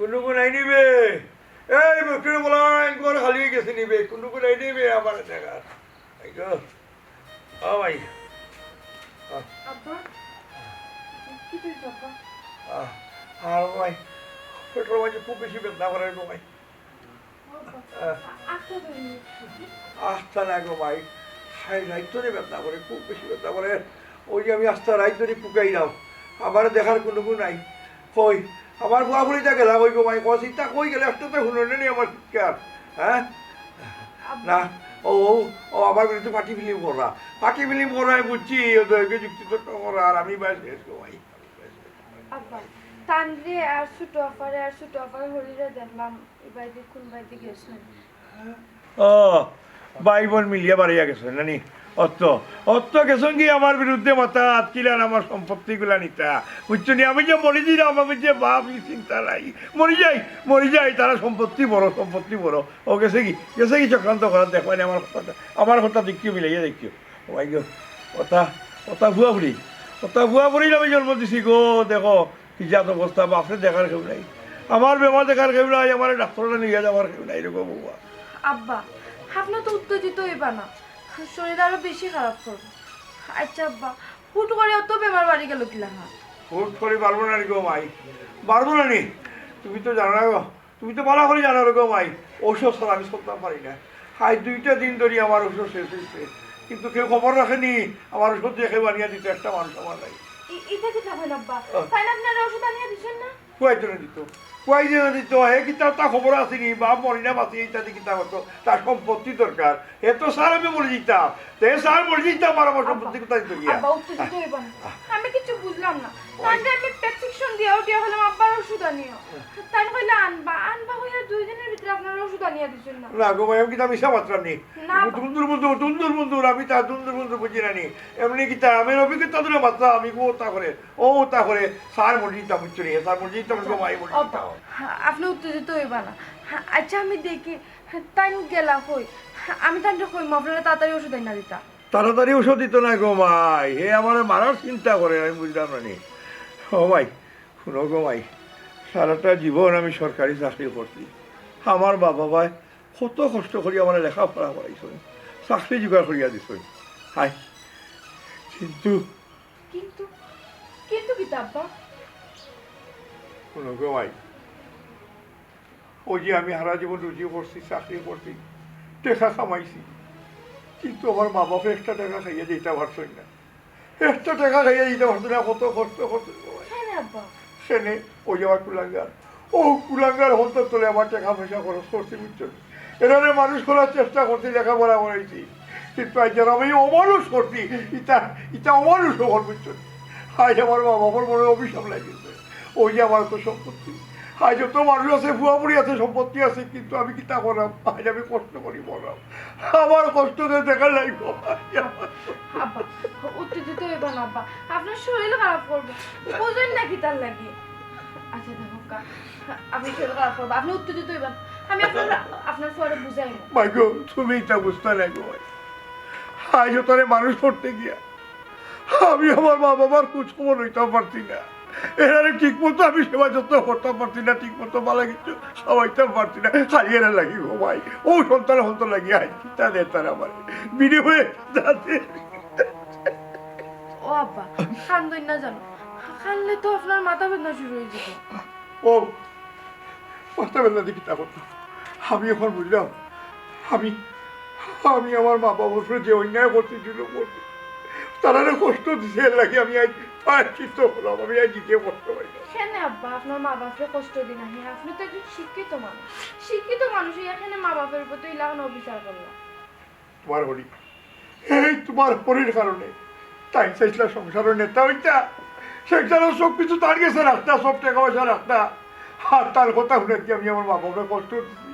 কোনো নাই নিবে এই মুখের বলা ঘর খালি হয়ে গেছে নিবে কোনো নাই নিবে আমার দেখার এই গো ও ভাই আব্বা কি তুই আব্বা আর ভাই পেট্রোল মাঝে খুব বেশি বেদনা করে গো ভাই আস্থা না গো ভাই সাই রাইতরে বেদনা করে খুব বেশি বেদনা করে ওই যে আমি আস্থা রাইতরে পুকাই নাও আমার দেখার কোনো গুণ নাই কই আমার বুয়া বুড়িটা গেলাম ওই গো ভাই কচিতা কই গেলে একটা তো শুনে নেই আমার শিক্ষার হ্যাঁ না ও ও আমার বিরুদ্ধে পার্টি ফিল্ম করা বুঝছি ওদেরকে যুক্তি তর্ক করা আর আমি বাইরে শেষ গো ভাই তানরে আর ছোট অফারে হরিরে দেখলাম বাইরে কোন বাইরে গেছেন ও ভাই বোন মিলিয়ে বাড়িয়া গেছেন নানি অত্ত গেছেন কি আমার বিরুদ্ধে মাথা আটকিলেন আমার সম্পত্তিগুলা নিতা বুঝছো নি আমি যে মরে দিলাম আমি যে বাপ চিন্তা নাই মরি যাই তারা সম্পত্তি বড় ও গেছে কি চক্রান্ত করার দেখবেন আমার কথা দেখিও মিলাইয়া দেখিও ও ভাই গো ওটা ভুয়া বুড়ি আমি জন্ম দিছি গো দেখো কি জাত অবস্থা বাপরে দেখার কেউ নাই আমার বেমার দেখার কেউ নাই আমার ডাক্তারটা নিয়ে যাওয়ার কেউ নাই এরকম বাবা আব্বা আপনার তো উত্তেজিত হইবা না শরীর আরো বেশি খারাপ করবে আচ্ছা আব্বা হুট করে অত বেমার বাড়ি গেল কিলা না হুট করে পারবো না গো মাই পারবো না নি তুমি তো জানো না গো তুমি তো ভালো করে জানো গো মাই ঔষধ ছাড়া আমি সরতে পারি না আজ 2টা দিন ধরে আমার ওষুধ শেষ হয়েছে কিন্তু কেউ খবর রাখেনি আমার ওষুধ দিয়ে কেউ আনিয়ে দিতে একটা মানুষ আমার নাই এটা কি খাবেন আব্বা তাই না আপনারা ওষুধ আনিয়ে দিচ্ছেন না কয়েকজনে দিত হে কিতাব তা খবর আসেনি বাপ মরি না বাঁচি ইত্যাদি কিতাব হতো তার সম্পত্তি দরকার এত স্যার আমি মরে যেতাম স্যার মরে যেতাম আর আমার সম্পত্তি কোথায় দিত গিয়া আমি কিছু বুঝলাম না তাহলে আমি প্রেসক্রিপশন দিয়ে হলাম আব্বার ওষুধ আনিও তাই কইলে আনবা হইয়া 2 দিনের ভিতরে আপনারা ওষুধ আনিয়ে দিছেন না গো ভাই আমি কিতাব হিসাব মাত্রাম নি দুন্দুর বন্ধু আমি তা দুন্দুর বন্ধু বুঝি না নি এমনি কিতাব আমি অভিজ্ঞতা দিলে মাত্রা আমি ও তা করে স্যার মরে যেতাম বুঝছো নি স্যার মরে যেতাম গো ভাই মরে যেতাম আপনি উত্তেজিত হইবা না আচ্ছা আমি দেখি তাই গেলা হই আমি তাই কই আপনারা তাড়াতাড়ি ওষুধ আইনা দিতা তাড়াতাড়ি ওষুধ দিত না গো মাই হে আমার মারার চিন্তা করে আমি বুঝলাম না নি ও ভাই শুনো গো ভাই সারাটা জীবন আমি সরকারি চাকরি করছি আমার বাবা ভাই কত কষ্ট করি আমার লেখাপড়া করাইছ চাকরি জোগাড় করিয়া দিছ হাই কিন্তু কিন্তু কিন্তু কি তাব্বা শুনো গো ভাই ওই যে আমি সারা জীবন রুজি করছি চাকরি করছি টাকা কামাইছি কিন্তু আমার মা বাপে একটা টাকা খাইয়ে দিতে পারছই না একটা টাকা খাইয়ে দিতে পারতো না কত কষ্ট করতো সেনে ওই যে আমার কুলাঙ্গার হতো তোলে আমার টাকা পয়সা খরচ করছি বুঝছো এখানে মানুষ করার চেষ্টা করছি লেখাপড়া করাইছি কিন্তু আজ যারা আমি অমানুষ করছি ইটা অমানুষ হল বুঝছো আজ আমার মা বাবার মনে অভিশাপ লাগিয়েছে ওই যে আমার তো সম্পত্তি আজ যত মানুষ আছে ভুয়াপুরি আছে সম্পত্তি আছে কিন্তু আমি কি তা করাম আজ আমি কষ্ট করি বলাম আমার কষ্ট দেখা লাগবে উত্তেজিত হইবা না আব্বা আপনার শরীর খারাপ করবে বুঝেন নাকি তার লাগে আচ্ছা দেখো আপনি শরীর খারাপ করবে আপনি উত্তেজিত হইবেন আমি আপনার পরে বুঝাই ভাই গো তুমি এটা বুঝতে লাগো আজ তোরে মানুষ পড়তে গিয়া আমি আমার মা বাবার খোঁজ খবর হইতেও পারছি না এখানে ঠিক মতো আমি সেবা যত্ন করতে পারছি না ঠিক মতো ভালো কিছু সবাইতে পারছি না খালি এরা লাগি গো ভাই ও সন্তান হন্ত লাগি আজ চিন্তা দেয় তারা আমার বিড়ি হয়ে যাচ্ছে ও আব্বা কান্দই না জানো কানলে তো আপনার মাথা বেদনা শুরু হয়ে যাবে ও মাথা বেদনা দেখি তা করতো আমি এখন বুঝলাম আমি আমার মা বাবার যে অন্যায় করতেছিল করছি তারা কষ্ট দিছে এর লাগে আমি আজ চিত্ত হলাম আমি আজ দিতে কষ্ট পাই কেন আব্বা আপনার মা বাপকে কষ্ট দিন আপনি তো একজন শিক্ষিত মানুষ এখানে মা বাপের প্রতি লাগানো অবিচার করলাম তোমার হরি এই তোমার হরির কারণে তাই চাইছিল সংসারের নেতা হইতা সংসারের সব কিছু তার গেছে রাস্তা সব টাকা পয়সা রাস্তা আর তার কথা শুনে কি আমি আমার মা বাপকে কষ্ট দিচ্ছি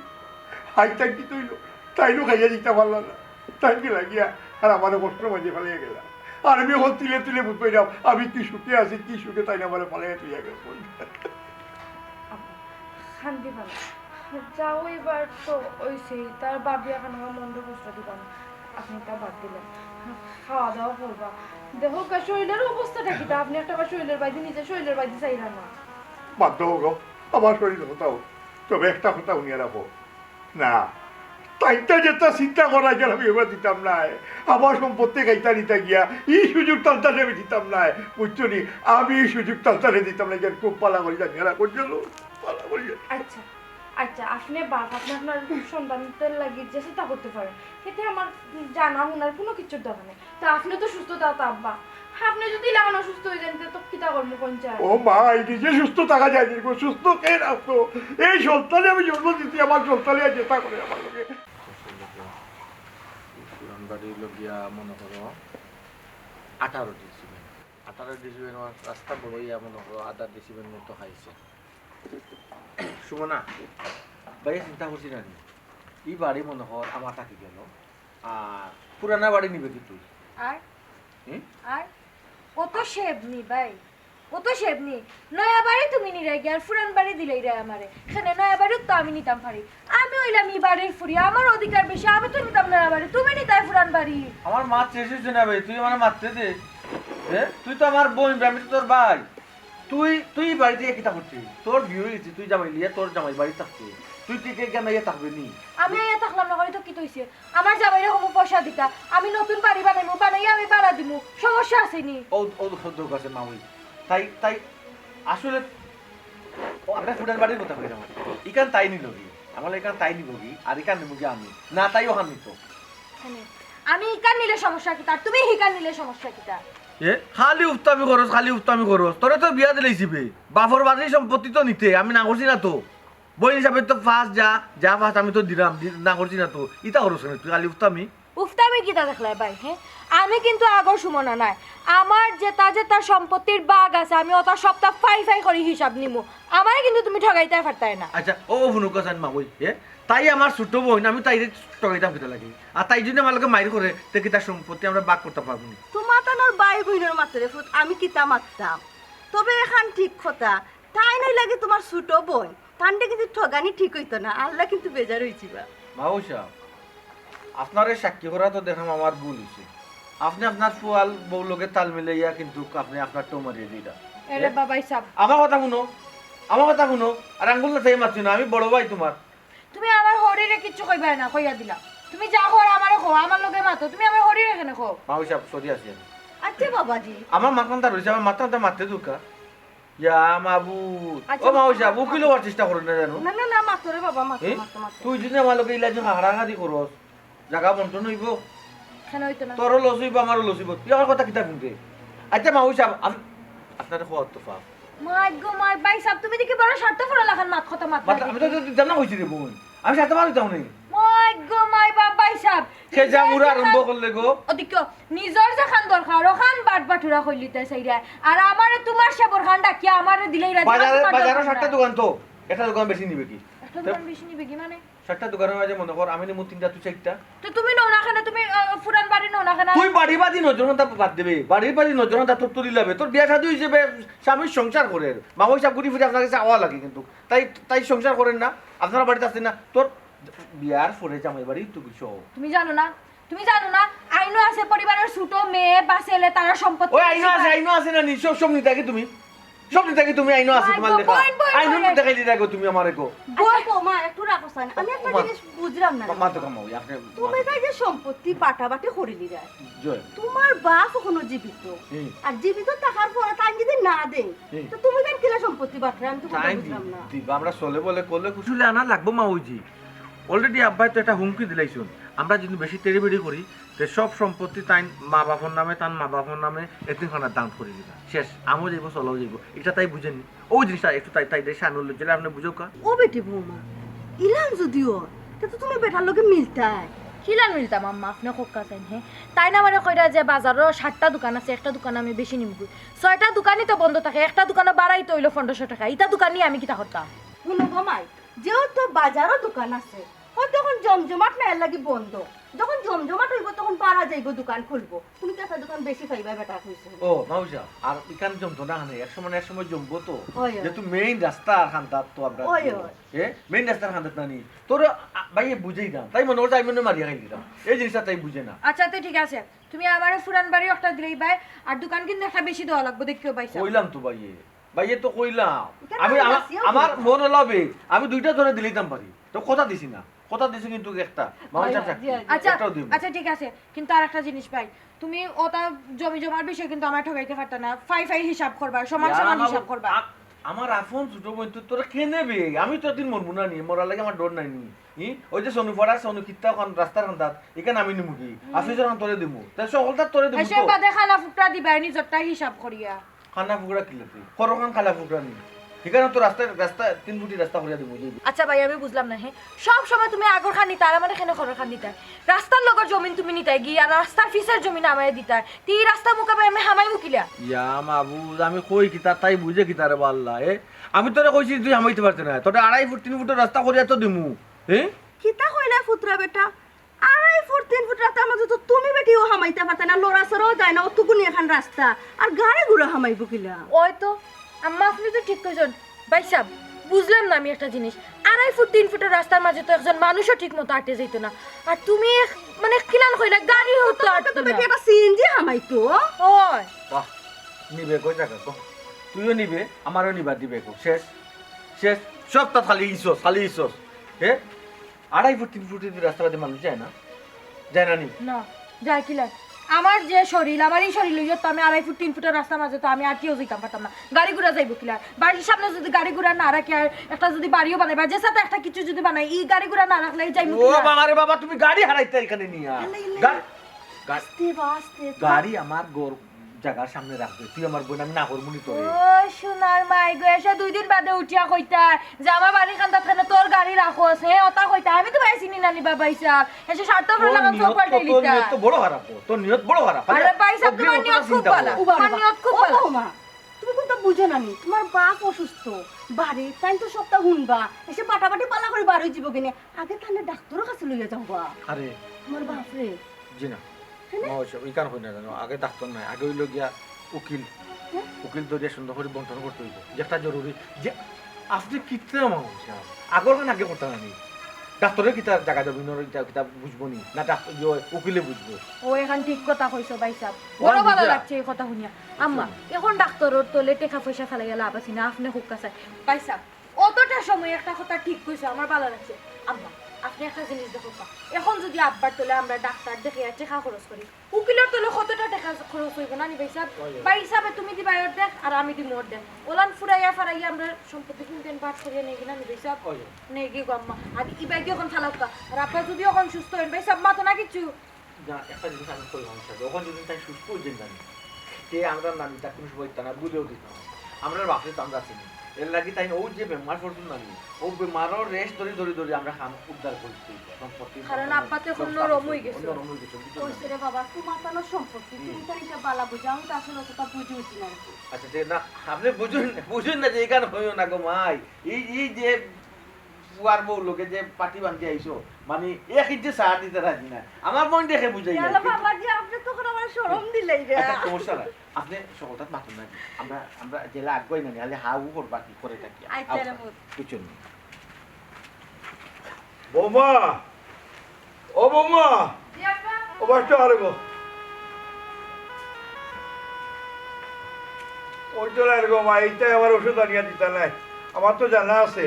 হাই তাই কি তৈল তাইও খাইয়া দিতে পারলাম না তাই কি লাগিয়া আর আমাদের কষ্ট মাঝে ফেলিয়ে গেলাম আর আমি এখন তুলে বুঝতে যাও আমি কি সুখে আছি কি সুখে তাই না বলে ফেলিয়ে তুই গেল শান্তি পাল যাও এবার তো ওই সেই তার বাবি এখন আমার মন্দ কষ্ট দিবেন আপনি তা বাদ দিলেন খাওয়া দাওয়া করবা দেখো শরীরের অবস্থাটা কি আপনি একটা শরীরের বাইরে নিজের শরীরের বাইরে চাইলেন না বাধ্য হোক আমার শরীর হতাও, তবে একটা কথা উনিয়ে রাখো না, তাইটা যেটা চিন্তা করা গেল আমি এবার দিতাম না, আমার সম্পত্তি খাইতা নিতে গিয়া এই সুযোগ তালতালে আমি দিতাম না, বুঝছো নি, আমি এই সুযোগ তালতালে দিতাম না, খুব পালা করি জানি এরা করছিল পালা করি। আচ্ছা আচ্ছা, আপনি বাপ আপনি আপনার সন্তানদের লাগি যে চিন্তা করতে পারেন, এতে আমার জানা শোনার কোনো কিছুর দরকার নেই। তা আপনি তো সুস্থ তা আব্বা, আপনি যদি লাগানো সুস্থ হয়ে যান তো কিতা কর্ম পঞ্চায়েত। ও মা, এই নিজে সুস্থ থাকা যায় না, সুস্থ কে রাখতো, এই সন্তানে আমি জন্ম দিতে, আমার সন্তানে যেটা করে আমার লোকে। পুরান বাড়ির লগিয়া মনে করো 18 ডিসিবেল, 18 ডিসিবেল রাস্তা বড় ইয়া মনে করো 8 ডিসিবেল মতো খাইছে। সুমনা ভাই চিন্তা করছি না, এই বাড়ি মনে কর আমার থাকি গেল, আর পুরানা বাড়ি নিবে কি তুই? আর আর কত শেবনি ভাই, কত শেবনি, নয়া বাড়ি তুমি নিরাই গিয়ে আর ফুরান বাড়ি দিলেই রে আমারে, এখানে নয়া বাড়ি তো আমি নিতাম পারি, আমি হইলাম এই বাড়ির ফুরি, আমার অধিকার বেশি, আমি তো নিতাম নয়া বাড়ি, তুমি নিতাই ফুরান বাড়ি। আমার মা চেয়েছিস না ভাই, তুই আমার মারতে দে, তুই তো আমার বোন, আমি তো তোর ভাই, তুই বাড়ি থেকে কিতা করছিস? তোর বিয়ে হয়েছে, তুই জামাই লিয়া তোর জামাই বাড়ি থাকছে, তুই টিকে কেন ইয়ে থাকবে নি? আমি ইয়া থাকলাম না, তো কি তৈছে আমার জামাইরে কোনো পয়সা দিতা, আমি নতুন বাড়ি বানাইমু, বানাইয়া আমি ভাড়া দিমু, সমস্যা আছে নি? ও দোক আছে মাউই, তাই আসলে আমরা ফুটার বাড়ির কথা কই আমার ইকান তাই নিল কি, আমার এখান তাই নিব কি, আর ইকান নিব কি আমি না, তাই ওখান নিত। আমি ইকান নিলে সমস্যা কি তার, তুমি হিকান নিলে সমস্যা কি তার? খালি উফতামি খরচ তোরে তো বিয়া দিলেইছিবে, বাপর বাড়ির সম্পত্তি তো নিতে আমি না করছি না তো, বই হিসাবে তো ফার্স্ট যা ফার্স্ট আমি তো দিলাম, না করছি না তো, ইটা খরচ কেন তুই খালি উফতামি কিতা দেখলাই ভাই, হ্যাঁ আমি কিন্তু আগর সুমনা নাই, আমার যেটা সম্পত্তির বাগ আছে আমি ওটা সপ্তাহ ফাই করে হিসাব নিমু, আমারে কিন্তু তুমি ঠগাইতে পারতাই না। আচ্ছা ও ভুনুকা জান মা ওই তাই আমার ছোট বোন, আমি তাই ঠগাইতাম কিতা লাগে, আর তাই যদি আমার লোকে মাইর করে দেখি তার সম্পত্তি আমরা বাগ করতে পারবো না। তোমার তানোর বাই বইনের মাত্রে ফুট আমি কিতা মারতাম, তবে এখন ঠিক কথা, তাই নাই লাগে তোমার ছোট বোন, তান্ডে কিন্তু ঠগানি ঠিক হইতো না, আল্লাহ কিন্তু বেজার হইছিবা। মাউসা আপনার এই সাক্ষী করা তো দেখলাম আমার ভুল হয়েছে, আপনি আপনার ফুয়াল বউ লোকের তাল মিলাইয়া কিন্তু আপনি আপনার টো মারিয়ে দিটা। এরে বাবাই সাব, আমার কথা শুনো, আর আঙ্গুল না তাই মারছি না, আমি বড় ভাই তোমার। তুমি আমার হরিরে কিচ্ছু কইবা না, কইয়া দিলা, তুমি যা কর আমারে কো, আমার লগে মাতো, তুমি আমার হরিরে এখানে কো। মাউসা সরি আছি আমি, আচ্ছা বাবাজি আমার মাথাটা রয়েছে, আমার মাথাটা মারতে দুকা ইয়া মাবু। ও মাউসা উকিল হওয়ার চেষ্টা করো না জানো? না না না মাতরে বাবা মাতো মাতো মাতো, তুই যদি আমার লোকে ইলাজ হারাহারি করস, জায়গা বন্টন হইব, এখানে হইতো না, তোরও লস হইব আমারও লস হইব, তুই আমার কথা কিতা শুনতে? আচ্ছা মাউসা আপনার খোয়ার তো ফাপ মাই গো মাই বাই সাব, তুমি দেখি বড় শর্ত পড়া লাগান মাত কথা মাত, আমি তো জানা হইছি রে বোন, আমি সাথে মারি যাও নাই মাই গো মাই বাবাই সাব, সে যা মুরা আরম্ভ করলে গো। ওদিক নিজর যখন দরকার ওখান বাটবাটুরা কইলিতে চাইরা, আর আমারে তোমার সেবর খান ডাকিয়া আমারে দিলেই রাজি। বাজারে 7টা দোকান তো, একটা দোকান বেশি নিবে কি? একটা দোকান বেশি নিবে কি মানে? 7টা দোকানের মাঝে মনে কর আমি নিমু 3টা তুই 4টা, তো তুমি নও না কেন, তুমি ফুরান বাড়ি নও না কেন? তুই বাড়ি বাদি নজরতা বাদ দেবে, বাড়ির বাদি নজরতা তোর তুলি লাবে, তোর বিয়া শাদী হিসেবে স্বামীর সংসার করে মামা সাহেব গুটি ফুটি আপনার কাছে আওয়া লাগে, কিন্তু তাই সংসার করেন না, আপনারা বাড়িতে আসেন না, তোর বিয়ার পরে জামাই বাড়ি তুই সহ। তুমি জানো না আইনো আছে পরিবারের ছোট মেয়ে বা ছেলে তারা সম্পত্তি, ওই আইনো আছে না নি, সব নিতে কি তুমি আইনো আছে তোমার লেখা, আইনো দেখাই দিতে গো তুমি আমারে গো। বই মা একটু রাখো সাইন, আমি একটা জিনিস বুঝলাম না, মা তো কামাও আপনি, তুমি তাই যে সম্পত্তি বাটাবাটি করিলি রে, জয় তোমার বাপ এখনো জীবিত, আর জীবিত থাকার পরে তাই যদি না দেই তো তুমি কেন কিলা সম্পত্তি বাটরা, আমি তো কথা বুঝলাম না। আমরা চলে বলে করলে কুশুলে আনা লাগবো মা ওইজি, অলরেডি আব্বাই তো একটা হুমকি দিলাইছুন, আমরা যদি বেশি তেড়িবেড়ি করি তো সব সম্পত্তি তাই মা বাপর নামে, তার মা বাপর নামে এতিমখানার দান করে দিবা, শেষ আমও যাইব চলাও যাইব, এটা তাই বুঝেনি, ওই জিনিসটা একটু তাই দেশে আনুল জেলে আপনি বুঝো কা। ও বেটি বৌমা ইলাম যদিও তা তো তুমি বেটার লগে মিলতাই, কিলান মিলতাম আম্মা আপনি কোক্কা চাইন, হ্যাঁ তাই না মানে কইরা যে বাজারও 7টা দোকান আছে, একটা দোকান আমি বেশি নিব, 6টা দোকানই তো বন্ধ থাকে, একটা দোকানে বাড়াই তো হইলো 1500 টাকা, এটা দোকান নিয়ে আমি কিতা করতাম? শুনো গমাই যেহেতু বাজারও দোকান আছে, হয়তো তখন জমজমাট না এর লাগি বন্ধ, যখন জমজমাট হইব তখন পারা যাইব দোকান খুলবো, তুমি তো একটা দোকান বেশি পাইবা বেটা কইছো। ও মাউসা আর ইকান জমতো না হানে, এক সময় জমবো তো, ওই যেহেতু মেইন রাস্তা আর খান্দাত তো আমরা ওই মেইন রাস্তার খান্দাত না নি, তোর ভাই বুঝেই না, তাই মনে করছে আমি মনে মারিয়া খাই দিতাম, এই জিনিসটা তাই বুঝে না। আচ্ছা তো ঠিক আছে, তুমি আমারে ফুরান বাড়ি একটা দিলেই ভাই, আর দোকান কিন্তু একটা বেশি দেওয়া লাগবে, দেখিও পাইছা। কইলাম তো ভাই ভাইয়ে তো কইলাম কেন আমি যাচ্ছি, আমার মন হলাবে আমি দুইটা ধরে দিলিতাম পারি তো কথা দিছি না কথা দিছি কিন্তু একটা মামা চাচা আচ্ছা একটাও দিব আচ্ছা ঠিক আছে কিন্তু আর একটা জিনিস ভাই তুমি ওটা জমি জমার বিষয়ে কিন্তু আমার ঠকাইতে পারতা না ফাই ফাই হিসাব করবা সমান সমান হিসাব করবা আমার আপন ছোট বোন তো তোরা কে নেবে আমি তো দিন মরবো না নি মরার লাগে আমার ডর নাই নি ওই যে সোনুপাড়া সোনু কিত্তা রাস্তার কান্দাত এখানে আমি নিমু কি আফিসের কান তোরে দিমু তাই সকলটা তোরে দিমু এসে তো বাদে খানা ফুকরা দিবা নিজরটা হিসাব করিয়া খানা ফুকরা কিলাতে খরখান খালা ফুকরা নি এখানে তো রাস্তা 3 ফুটি রাস্তা করিয়া দিমু আচ্ছা ভাই আমি বুঝলাম না হ্যাঁ সব সময় তুমি আগর খান নিতা আর আমার এখানে খরর খান দিতা রাস্তার লগর জমিন তুমি নিতাই গিয়া রাস্তার ফিসের জমিন আমায় দিতা তি রাস্তা মুকাবে আমি হামাই মুকিলা ইয়া মাবুজ আমি কই কিতা তাই বুঝে কিতা রে আল্লাহ আমি তোরে কইছি তুই হামাইতে পারছ না তোরে 2.5 ফুট 3 ফুটের রাস্তা করিয়া তো দিমু কিতা হইলা ফুতরা বেটা 2.5 ফুট 3 ফুট রাস্তার মাঝে তো তুমি বেটিও হামাইতে পারতে না লড়া সরাও যায় না অতটুকুনি এখন রাস্তা আর গাড়ি ঘুরে হামাইব কিলা ওই তো আম্মা আপনি তো ঠিক কইছেন ভাই সাহেব বুঝলাম না আমি একটা জিনিস 2.5 ফুট 3 ফুটের রাস্তার মাঝে তো একজন মানুষও ঠিক মতো আটে যাইতো না আর তুমি মানে কিলান কইলা গাড়ি হতো আটতো তো না বেটি একটা সিএনজি হামাইতো ওই বাহ নিবে কই টাকা কো তুইও নিবে আমারও নিবা দিবে কো শেষ শেষ সব তো খালি ইসোস 2.5 ফুট 3 ফুটের রাস্তা বাদে মানুষ যায় না নি না যাই কিলান আমার যে শরীর আমার এই শরীর লইয়া তো আমি 2.5 ফুট 3 ফুটের রাস্তার মাঝে তো আমি আটিও যাইতাম পারতাম না গাড়ি ঘোড়া যাইব কিলার বাড়ির সামনে যদি গাড়ি ঘোড়া না রাখি আর একটা যদি বাড়িও বানাই বা যে সাথে একটা কিছু যদি বানাই এই গাড়ি ঘোড়া না রাখলে যাইব ও বাবা রে বাবা তুমি গাড়ি হারাইতে এখানে নিয়া গাড়ি আমার গোর জায়গার সামনে রাখবে তুই আমার বোন আমি না করবো নি তোরে ও সোনার মাই গো এসে 2 দিন বাদে উঠিয়া কইতা যে আমার বাড়ি কান্দাত খানে তোর গাড়ি রাখোস হে ওটা কইতা আমি তো ভাই চিনি নানি বাবা ইসা এসে স্বার্থ করে লাগাম সব পাল্টে তোর লিতা নিয়ত তো বড় খারাপ তোর নিয়ত বড় খারাপ আরে ভাই সাহেব তোমার নিয়ত খুব ভালো আমার নিয়ত খুব ভালো মা তুমি কোনটা বুঝো না নি তোমার বাপ অসুস্থ বাড়ি তাই তো সবটা হুনবা এসে পাটাপাটি পালা করে বাড়ি যাব কিনে আগে তাহলে ডাক্তারের কাছে লইয়া যাওবা আরে তোমার বাপ রে জি না মাওসব ইকান হই না জানো আগে ডাক্তার নাই আগে হইল গিয়া উকিল দরিয়া সুন্দর করে বন্টন করতে হইব যেটা জরুরি যে আপনি কিতা মানুষ আগর কান আগে করতে নানি ডাক্তারের কিতা জায়গা যাবি কিতা বুঝবো নি না ডাক্তার উকিলে বুঝবো ও এখন ঠিক কথা কইছো ভাই সাহেব বড় ভালো লাগছে এই কথা শুনিয়া আম্মা এখন ডাক্তারের তলে টাকা পয়সা ফেলাই গেল আবাসি না আপনি খুব কাছে ভাই সাহেব অতটা সময় একটা কথা ঠিক কইছো আমার ভালো লাগছে আম্মা আপনি একটা জিনিস দেখো এখন যদি আব্বার তলে আমরা ডাক্তার দেখে টাকা খরচ করি উকিলের তলে কতটা টাকা খরচ হইব না নি ভাই সাহেব ভাই হিসাবে তুমি দিবা ওর দেখ আর আমি দিব ওর দেখ ওলান ফুরাইয়া ফারাইয়া আমরা সম্পত্তি কিনতেন পাঠ করিয়া নেই কিনা নি ভাই সাহেব নেই গিয়ে আম্মা আর ইবাই কি এখন ফালাক্কা আর আপনার যদি এখন সুস্থ হন ভাই সাহেব মা তো না কিছু যা একটা জিনিস আমি কই মানুষ যখন যদি তাই সুস্থ হয়ে যান যে আমরা নামি তা কোনো সময় না বুঝেও দিতাম আমরা বাপরে তো আমরা চিনি এর লাগি তাই ও যে বেমার পড়তুন নামি ও বেমারও রেস্ট ধরে আমরা খাম উদ্ধার করছি সম্পত্তি কারণ আব্বা তো এখন নরম হয়ে গেছে কইছে রে বাবা তোমার তো সম্পত্তি তুমি তো এটা বালা বুঝা আমি তো আসলে অতটা বুঝি না আচ্ছা ঠিক না আপনি বুঝুন না যে এখানে হইও না গো মাই এই যে বুয়ার বউ লোকে যে পাটি বাঁধতে আইছো মানে এক ইঞ্চি সার দিতে রাজি না আমার মন দেখে বুঝাই না বাবা জি আপনি তো করে আমার শরম দিলেই রে সমস্যা নাই আপনি সকলটা মাতুন না আমরা জেলা আগুই না হলে হাউ করবা কি করে থাকি আইতে রে মুত বুঝুন বৌমা ও বৌমা জি আপা ও বাচ্চা আরে গো ওই তো আর গো মা এইটাই আমার ওষুধ আনিয়া দিতা নাই আমার তো জানা আছে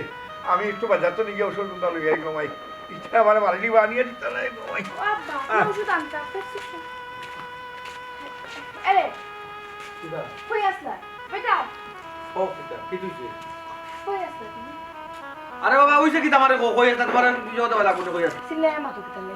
আমি একটু বাজার তো নিয়ে ওষুধ কিনতে লই গো মাই ইচ্ছা আমার বাড়ি বানিয়ে দিতা নাই গো মাই ও আব্বা ওষুধ আনতা প্রেসক্রিপশন আরে কিবা কই আসলা বেটা ও কি তুইছে কই আসলা তুমি আরে বাবা ওইছে কি তোমারে কই একটা তোমার বিজয় দেওয়া লাগবে কই আছে সিলে মাতো কিতালে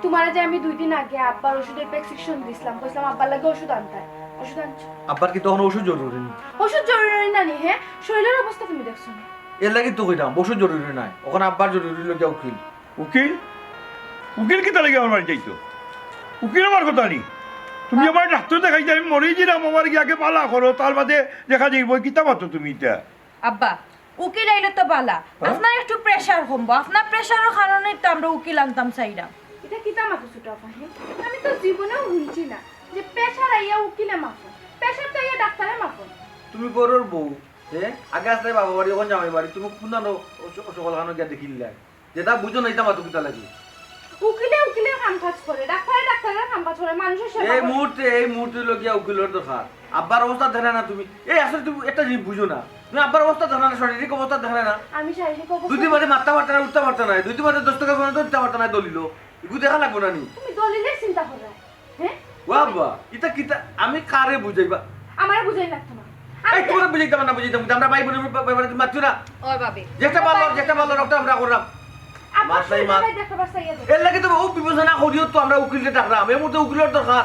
তোমার যে আমি 2 দিন আগে আব্বার ওষুধের প্রেসক্রিপশন দিছিলাম কইছিলাম আব্বার লাগে ওষুধ আনতে ওষুধ আনছো আব্বার কি তখন ওষুধ জরুরি নেই ওষুধ জরুরি না নি হ্যাঁ শরীরের অবস্থা তুমি দেখছো না এর লাগি তো কইতাম ওষুধ জরুরি নাই ওখানে আব্বার জরুরি লোক উকিল উকিল উকিল কি তালে আমার বাড়ি যাইতো উকিল আমার কথা নি তুমি আমার ডাক্তার দেখাইতে আমি মরেই দিলাম আমার কি আগে পালা করো তার বাদে দেখা যাইব কিতা মাতো তুমি এটা আব্বা উকিল আইলে তো বালা আপনার একটু প্রেসার কমবো আপনার প্রেসারের কারণে তো আমরা উকিল আনতাম চাইরা এটা কিতা মাতো ছুটা পাহে আমি তো জীবনেও শুনছি না যে প্রেসার আইয়া উকিলে মাফন প্রেসার তো আইয়া ডাক্তারে মাফন তুমি বড়র বউ হ্যাঁ আগে আসলে বাবা বাড়ি ওখানে জামাই বাড়ি তুমি কোন সকল খানো গিয়া দেখিলে যেটা বুঝো না এটা মাতো কিতা লাগি উকিলে উকিলে কাম কাজ করে, ডাক্তারে ডাক্তারের কাম কাজ করে, মানুষের সেবা এই করে। মুহূর্তে লগিয়া উকিলের দরকার। আব্বার অবস্থা দেখে না তুমি? এই আসলে তুমি একটা জিনিস বুঝো না, তুমি আব্বার অবস্থা দেখে না, শারীরিক অবস্থা দেখে না। আমি শারীরিক অবস্থা, দুই মাঝে মারতে পারতে না, উঠতে পারতে না, দুই মাঝে 10 টাকা করে উঠতে পারতে না, দলিল এগুলো দেখা লাগবো না নি? তুমি দলিলের চিন্তা করো, হ্যাঁ? ও আব্বা ইটা কিতা আমি কারে বুঝাইবা? আমারে বুঝাই লাগতো না। এই তোমাকে বুঝাইতাম না, বুঝাইতাম আমরা ভাই বোনের ব্যাপারে তুমি মারছো না? ওই ভাবি যেটা ভালো রক্ত আমরা করলাম। আব্বা মাছ নাই মাছ। সেই দেখতে পারছাই এর। এর লাগে তো ও বিবেচনা করিও তো আমরা উকিলকে ডাকলাম, এর মধ্যে উকিলের দরকার।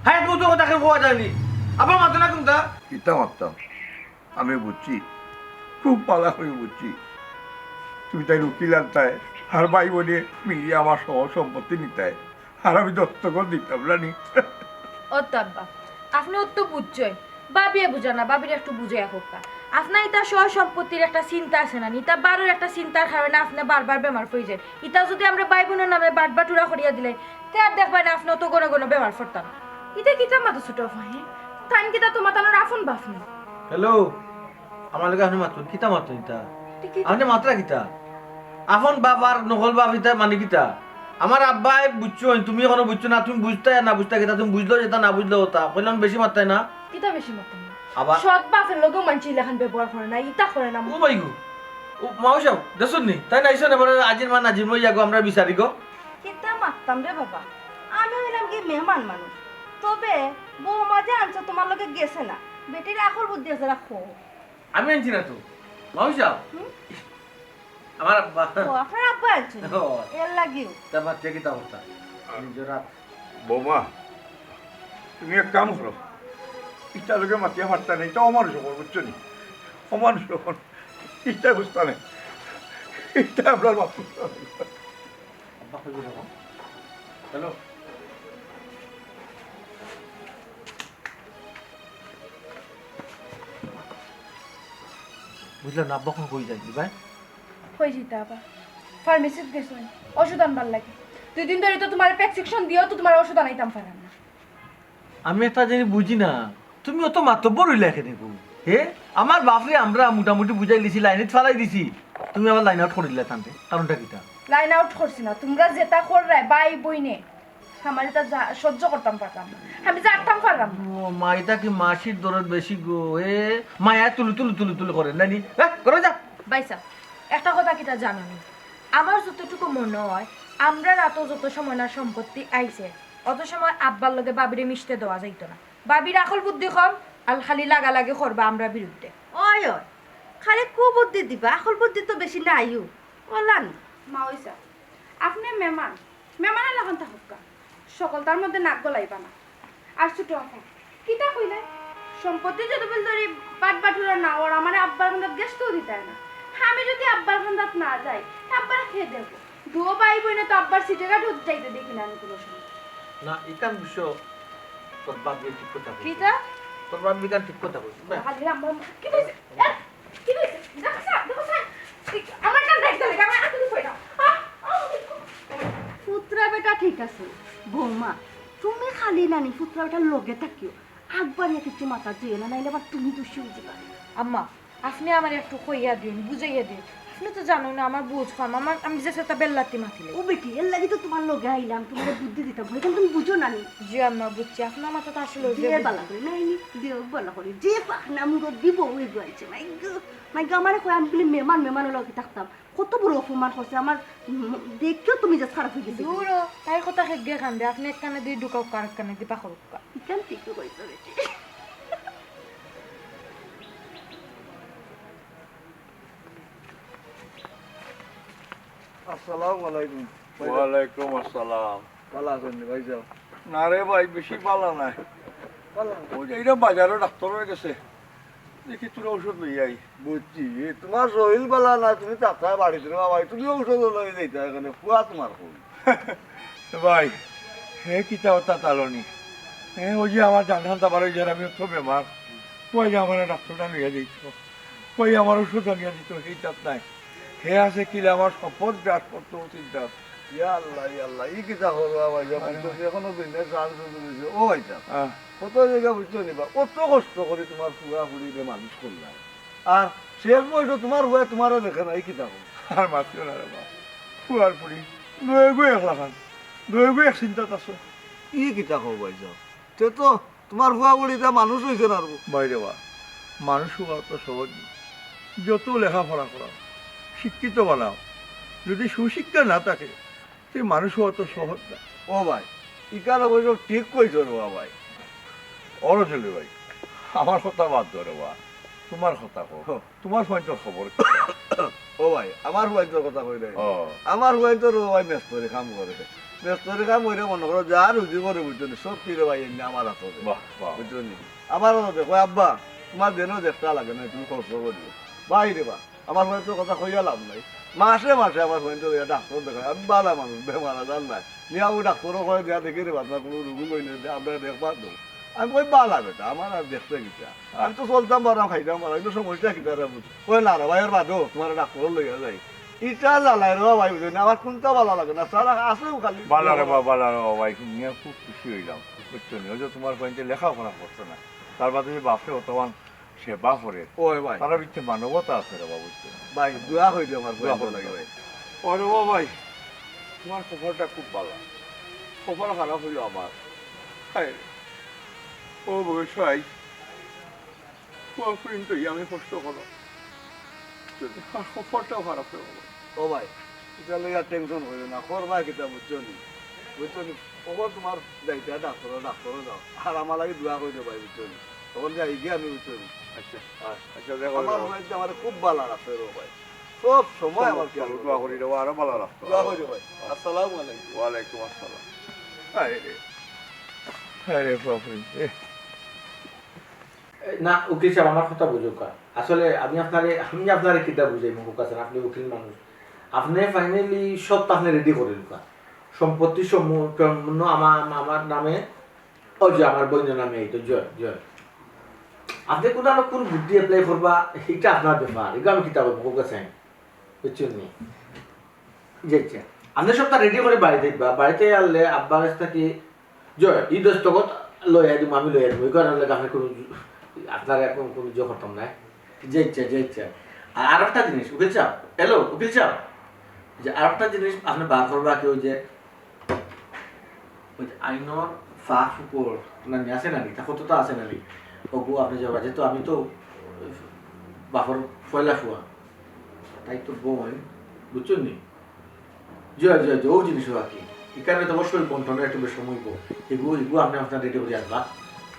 হ্যাঁ মতো তাকে পাওয়া যায়নি, আবার মাথা না কোনটা? কিতা মারতাম আমি বুঝছি, খুব পালা করে বুঝছি। তুমি তাই উকিল আনতায় আর ভাই বোনে মিলিয়ে আমার সহ সম্পত্তি নিতায়, আর আমি দস্তখত দিতাম জানি। ও তো আব্বা আপনি তো বুঝছই, বাবিয়ে বুঝা না, বাবির একটু বুঝে হোক। আপনার ইটা সহ সম্পত্তির একটা চিন্তা আছে না, ইটা বারোর একটা চিন্তার কারণে আপনি বারবার বেমার পড়ে যায়। ইটা যদি আমরা ভাই বোনের নামে বাটবাটুরা করিয়া দিলে তে আর দেখবেন আপনি তো কোনো কোনো বেমার পড়তাম। ইটা কিতা মাথা ছোট ভাই, তাই কিতা তোমার তানোর আফন বাফনি। হ্যালো, আমার লাগে আপনি মাত্র কিতা মাত্র ইটা আপনি মাত্রা কিতা এখন বাবার নহল বাপ ইটা মানে কিতা? আমার আব্বাই বুঝছো, তুমি এখনো বুঝছো না, তুমি বুঝতে না বুঝতে কিতা, তুমি বুঝলো যেটা না বুঝলো ওটা কইলাম বেশি মাত্রায় না। কিতা বেশি মাত্রা না, আবার সৎ বাপের লোকও মানছি লেখান ব্যবহার করে না, ইটা করে না। ও ভাই গো, ও মাউসাও দেখুন নি তাই না, আইসো না বলে আজির মা নাজির মই যাগো আমরা বিচারি গো। কিতা মারতাম রে বাবা, আমি হইলাম কি মেহমান মানুষ। তবে বৌমা যে আনছো তোমার লোকে গেছে না, বেটির আখর বুদ্ধি আছে রাখো। আমি আনছি না তো মাউসাও, আমার আব্বা। ও আপনার আব্বা আনছো এর লাগিও তারপর থেকে তা হতা নিজরা। বৌমা তুমি এক কাম করো, ইটা লোকে মাতিয়ে মারতা নেই, এটা অমানুষ হবো বুঝছো নি, অমানুষ হবো, ইটা বুঝতা নেই, এটা আপনার মাত্র। আব্বা কইবো দেখো। হ্যালো, বুঝলাম না, আব্বা কখন কই যাই ভাই? হয়ে যেতে আবার ফার্মেসিতে গেছো, ওষুধ আনবার লাগে। 2 দিন ধরে তো তোমার প্রেসক্রিপশন দিও তো তোমার ওষুধ আনাইতাম পারাম না। আমি একটা জিনিস বুঝি না, তুমি অত মাতব্বর হইলে এখানে গো। হে আমার বাপরে আমরা মোটামুটি বুঝাই দিছি, লাইনে ফালাই দিছি, তুমি আবার লাইন আউট করে দিলে তান্তে, কারণটা কিটা? লাইন আউট করছি না, তোমরা যেটা করলে বাই বইনে আমার এটা সহ্য করতাম পারলাম না, আমি জানতাম পারলাম না। ও মা, এটা কি মাসির দরদ বেশি গো? হে মায়া তুলু তুলু তুলু তুলু করে নানি, করে যা। বাইসা একটা কথা কিটা জানো নি, আমার যতটুকু মনে হয় আমরা রাত যত সময় না সম্পত্তি আইছে অত সময় আব্বার লগে বাবিরে মিশতে দেওয়া যাইতো না। বাবির আকল বুদ্ধি কম আর খালি লাগালাগি করবা আমরা বিরুদ্ধে। ওই ওই খালি কুবুদ্ধি দিবা, আখল বুদ্ধি তো বেশি নাইও বললাম। মা ওইসা আপনি মেহমানের লাগান থাকুক, সকল তার মধ্যে নাক গলাইবা না। আর ছোট আপা কিতা কইলে সম্পত্তি যদি বল ধরি বাট বাটুরা না ওর আমার আব্বার খান্দাত গ্যাস তো দিতে না, আমি যদি আব্বার খান্দাত না যাই আব্বার খেয়ে দেবো। 2 ভাই বোনে তো আব্বার সিটে কাঠ যাইতে দেখি না আমি কোনো সময়। না ইকান বিষয় তোর বাপ বিয়ে ঠিক কথা বলছে, কিটা তোর বাপ বিকান ঠিক কথা বলছে। খালি আম্মা কি কইছে কি কইছে দেখছ আমার কান দেখতে লাগে আমি আতুল কই না। পুত্রা বেটা ঠিক আছে, বৌমা তুমি খালি নানি পুত্রা বেটার লগে থাকিও, একবারে কিছু মাথা যেও না, নাইলে আবার তুমি দোষী হয়ে যাবা। আম্মা আপনি আমার একটু কইয়া দিন, বুঝাইয়া দিন। আপনি তো জানো না আমার বুঝ কম, আমি যে সেটা বেল্লাতি মাতিলে। ও বেটি এর লাগি তো তোমার লগে আইলাম, তোমার বুদ্ধি দিতাম, এখন তুমি বুঝো নানি। জি আম্মা বুঝছি, আপনার মাথা তো আসলে দিয়ে বালা করে নাইনি দিও বালা করে যে পাখনা মুরব্বি বউ হইছে মাই গো আমারে কই আমি বলি মেহমান লগে থাকতাম, কত বড় অপমান করছে আমার, দেখেও তুমি যে খারাপ হয়ে গেছে। দূর তাই কথা খেগে খান্দে, আপনি এক কানে দিয়ে ঢুকাও কার কানে দিয়ে পাখর কেন ঠিক কইছো বেটি। আসসালামু আলাইকুম। ওয়ালাইকুম আসসালাম। ভালো আছেন ভাই যাও? না রে ভাই বেশি পালা নাই, ওই যে এটা বাজারে ডাক্তার হয়ে গেছে, দেখি তোর ঔষধ লই আই। বুঝছি তোমার শরীর বালা না, তুমি চাচা বাড়িতে ভাই তুমি ঔষধ লয়ে যাইতা, এখানে ফুয়া তোমার কই? ভাই হে কিতা ওটা তালনি, হ্যাঁ ওই যে আমার জানতাম তারপর ওই যে আমি তো বেমার, কই যে আমার ডাক্তারটা নিয়ে দিত, কই আমার ওষুধ আনিয়ে দিত, সেই চাপ নাই। হে আছে কিলে আমার শপথ ব্যাস করতে চিন্তা। ইয়া আল্লাহ ই কিতা করবা ভাই, এখনো দিনে চান্স দিছে। ও ভাইটা কত জায়গা বুঝছো নিবা, কত কষ্ট করে তোমার ফুয়া ফুড়িলে মানুষ করলাম, আর শেষ বয়স তোমার বয়ে তোমারও দেখে না, এই কিতা করো? আর মাত্র না রে বাপ, ফুয়ার পুরি নয় গো এক লাখান নয় গো এক চিন্তাত আছো ই কিতা কও ভাইজান তে তো তোমার ফুয়া বুড়িটা মানুষ হয়েছে না আর বাইরে বা মানুষ হওয়া তো সহজ না। যত লেখাপড়া করাও শিক্ষিত বানাও যদি সুশিক্ষা না থাকে সে মানুষ হওয়া তো সহজ না। ও ভাই ইকার অবশ্য ঠিক কইছো রে ভাই অরজলি ভাই আমার কথা বাদ ধরে বা তোমার কথা কো তোমার পয়েন্টের খবর কি? ও ভাই আমার হুয়াইতোর কথা কই নাই ও আমার হুয়াইতোর ভাই মেস্তরি কাম করে মেস্তরি কাম করে মনে করো যা রুজি করে বুঝছো সব ফিরে ভাই এনে আমার হাতে বাহ বাহ বুঝছো নি আমার দেখো আব্বা তোমার দেনও দেখতে লাগে না তুমি খরচ করিও ভাই রে বা আমার হুয়াইতোর কথা কইয়া লাভ নাই মাসে মাসে আমার হুয়াইতোর ডাক্তার দেখায় আমি বালা মানুষ বেমার আজার নাই নিয়ে আমি ডাক্তারও কয়ে দেয়া দেখি রে আপনার কোনো রুগী কই না আমরা দেখবা তো আমি কই বালা বেটা আমার আর দেখতে গেছে আমি তো চলতাম বারাম খাইতাম বারাম কিন্তু সমস্যা কি তারা বুঝ কই না রে ভাইয়ের বাদো তোমার ডাক্তার লইয়া যাই ইটা জ্বালায় রে ভাই বুঝলি আমার কোনটা ভালো লাগে না সারা আসেও খালি বালারে বা বালারে ভাই নিয়ে খুব খুশি হইলাম বুঝছো নি ওই যে তোমার পয়েন্টে লেখাপড়া করছে না তার বাদে যে বাপে অতমান সেবা করে ওই ভাই তারা বিচ্ছে মানবতা আছে রে বাবু বুঝছো ভাই দোয়া হইলে আমার দোয়া লাগে ভাই আরে ও ভাই তোমার খবরটা খুব ভালো খবর খারাপ হইল আমার হায় ও বসাই কিন্তু আমি কষ্ট করো যদি খবরটাও খারাপ হয়ে গেল ও ভাই এটা লইয়া টেনশন হইল না করবা কিতা বুঝছো নি তখন তোমার দায়িত্ব ডাক্তারও যাও আর আমার লাগে দোয়া করে দেবো ভাই বুঝছো নি তখন যাই গিয়ে আমি বুঝছো নি আচ্ছা আচ্ছা দেখো আমার ভাইতে আমার খুব ভালো লাগছে রে ভাই সব সময় আমার খেয়াল দোয়া করি দেবো আরো ভালো রাখতো দোয়া করে ভাই আসসালামু আলাইকুম ওয়ালাইকুম আসসালাম আরে রে আরে বাপরে না উকিল সাহেব আমার কথা বুঝুক আসলে আমি আপনারে কিতা বুঝাই মুখ কাছে আপনি উকিল মানুষ আপনি ফাইনালি সব আপনি রেডি করে ঢুকা সম্পত্তি সম্পূর্ণ আমার নামে ও যে আমার বইনের নামে এই তো জয় জয় আপনি কোন বুদ্ধি এপ্লাই করবা এটা আপনার ব্যাপার এটা আমি কিতাব মুখ কাছে বুঝছেন নি যাইছে আপনি সবটা রেডি করে বাড়ি দেখবা বাড়িতে আনলে আব্বার কাছ থেকে জয় এই দস্তখত লইয়া দিব আমি লইয়া দিব এই কারণে আপনি কোনো আপনার এখন কোনো জো করতাম না যে ইচ্ছা আর একটা জিনিস উকিল চাপ হ্যালো উকিল চাপ যে আর একটা জিনিস আপনি বার করবা কি ওই যে আইনর ফাঁক উপর না আছে নাকি তা কতটা আছে নাকি ওগু আপনি যাবা যেহেতু আমি তো বাপর ফয়লা ফুয়া তাই তো বোন বুঝছেন নি জয় ও জিনিস কি এখানে তো অবশ্যই কন্ট্রোলে একটু বেশ সময় এগুলো আপনি আপনার রেডি করে আসবা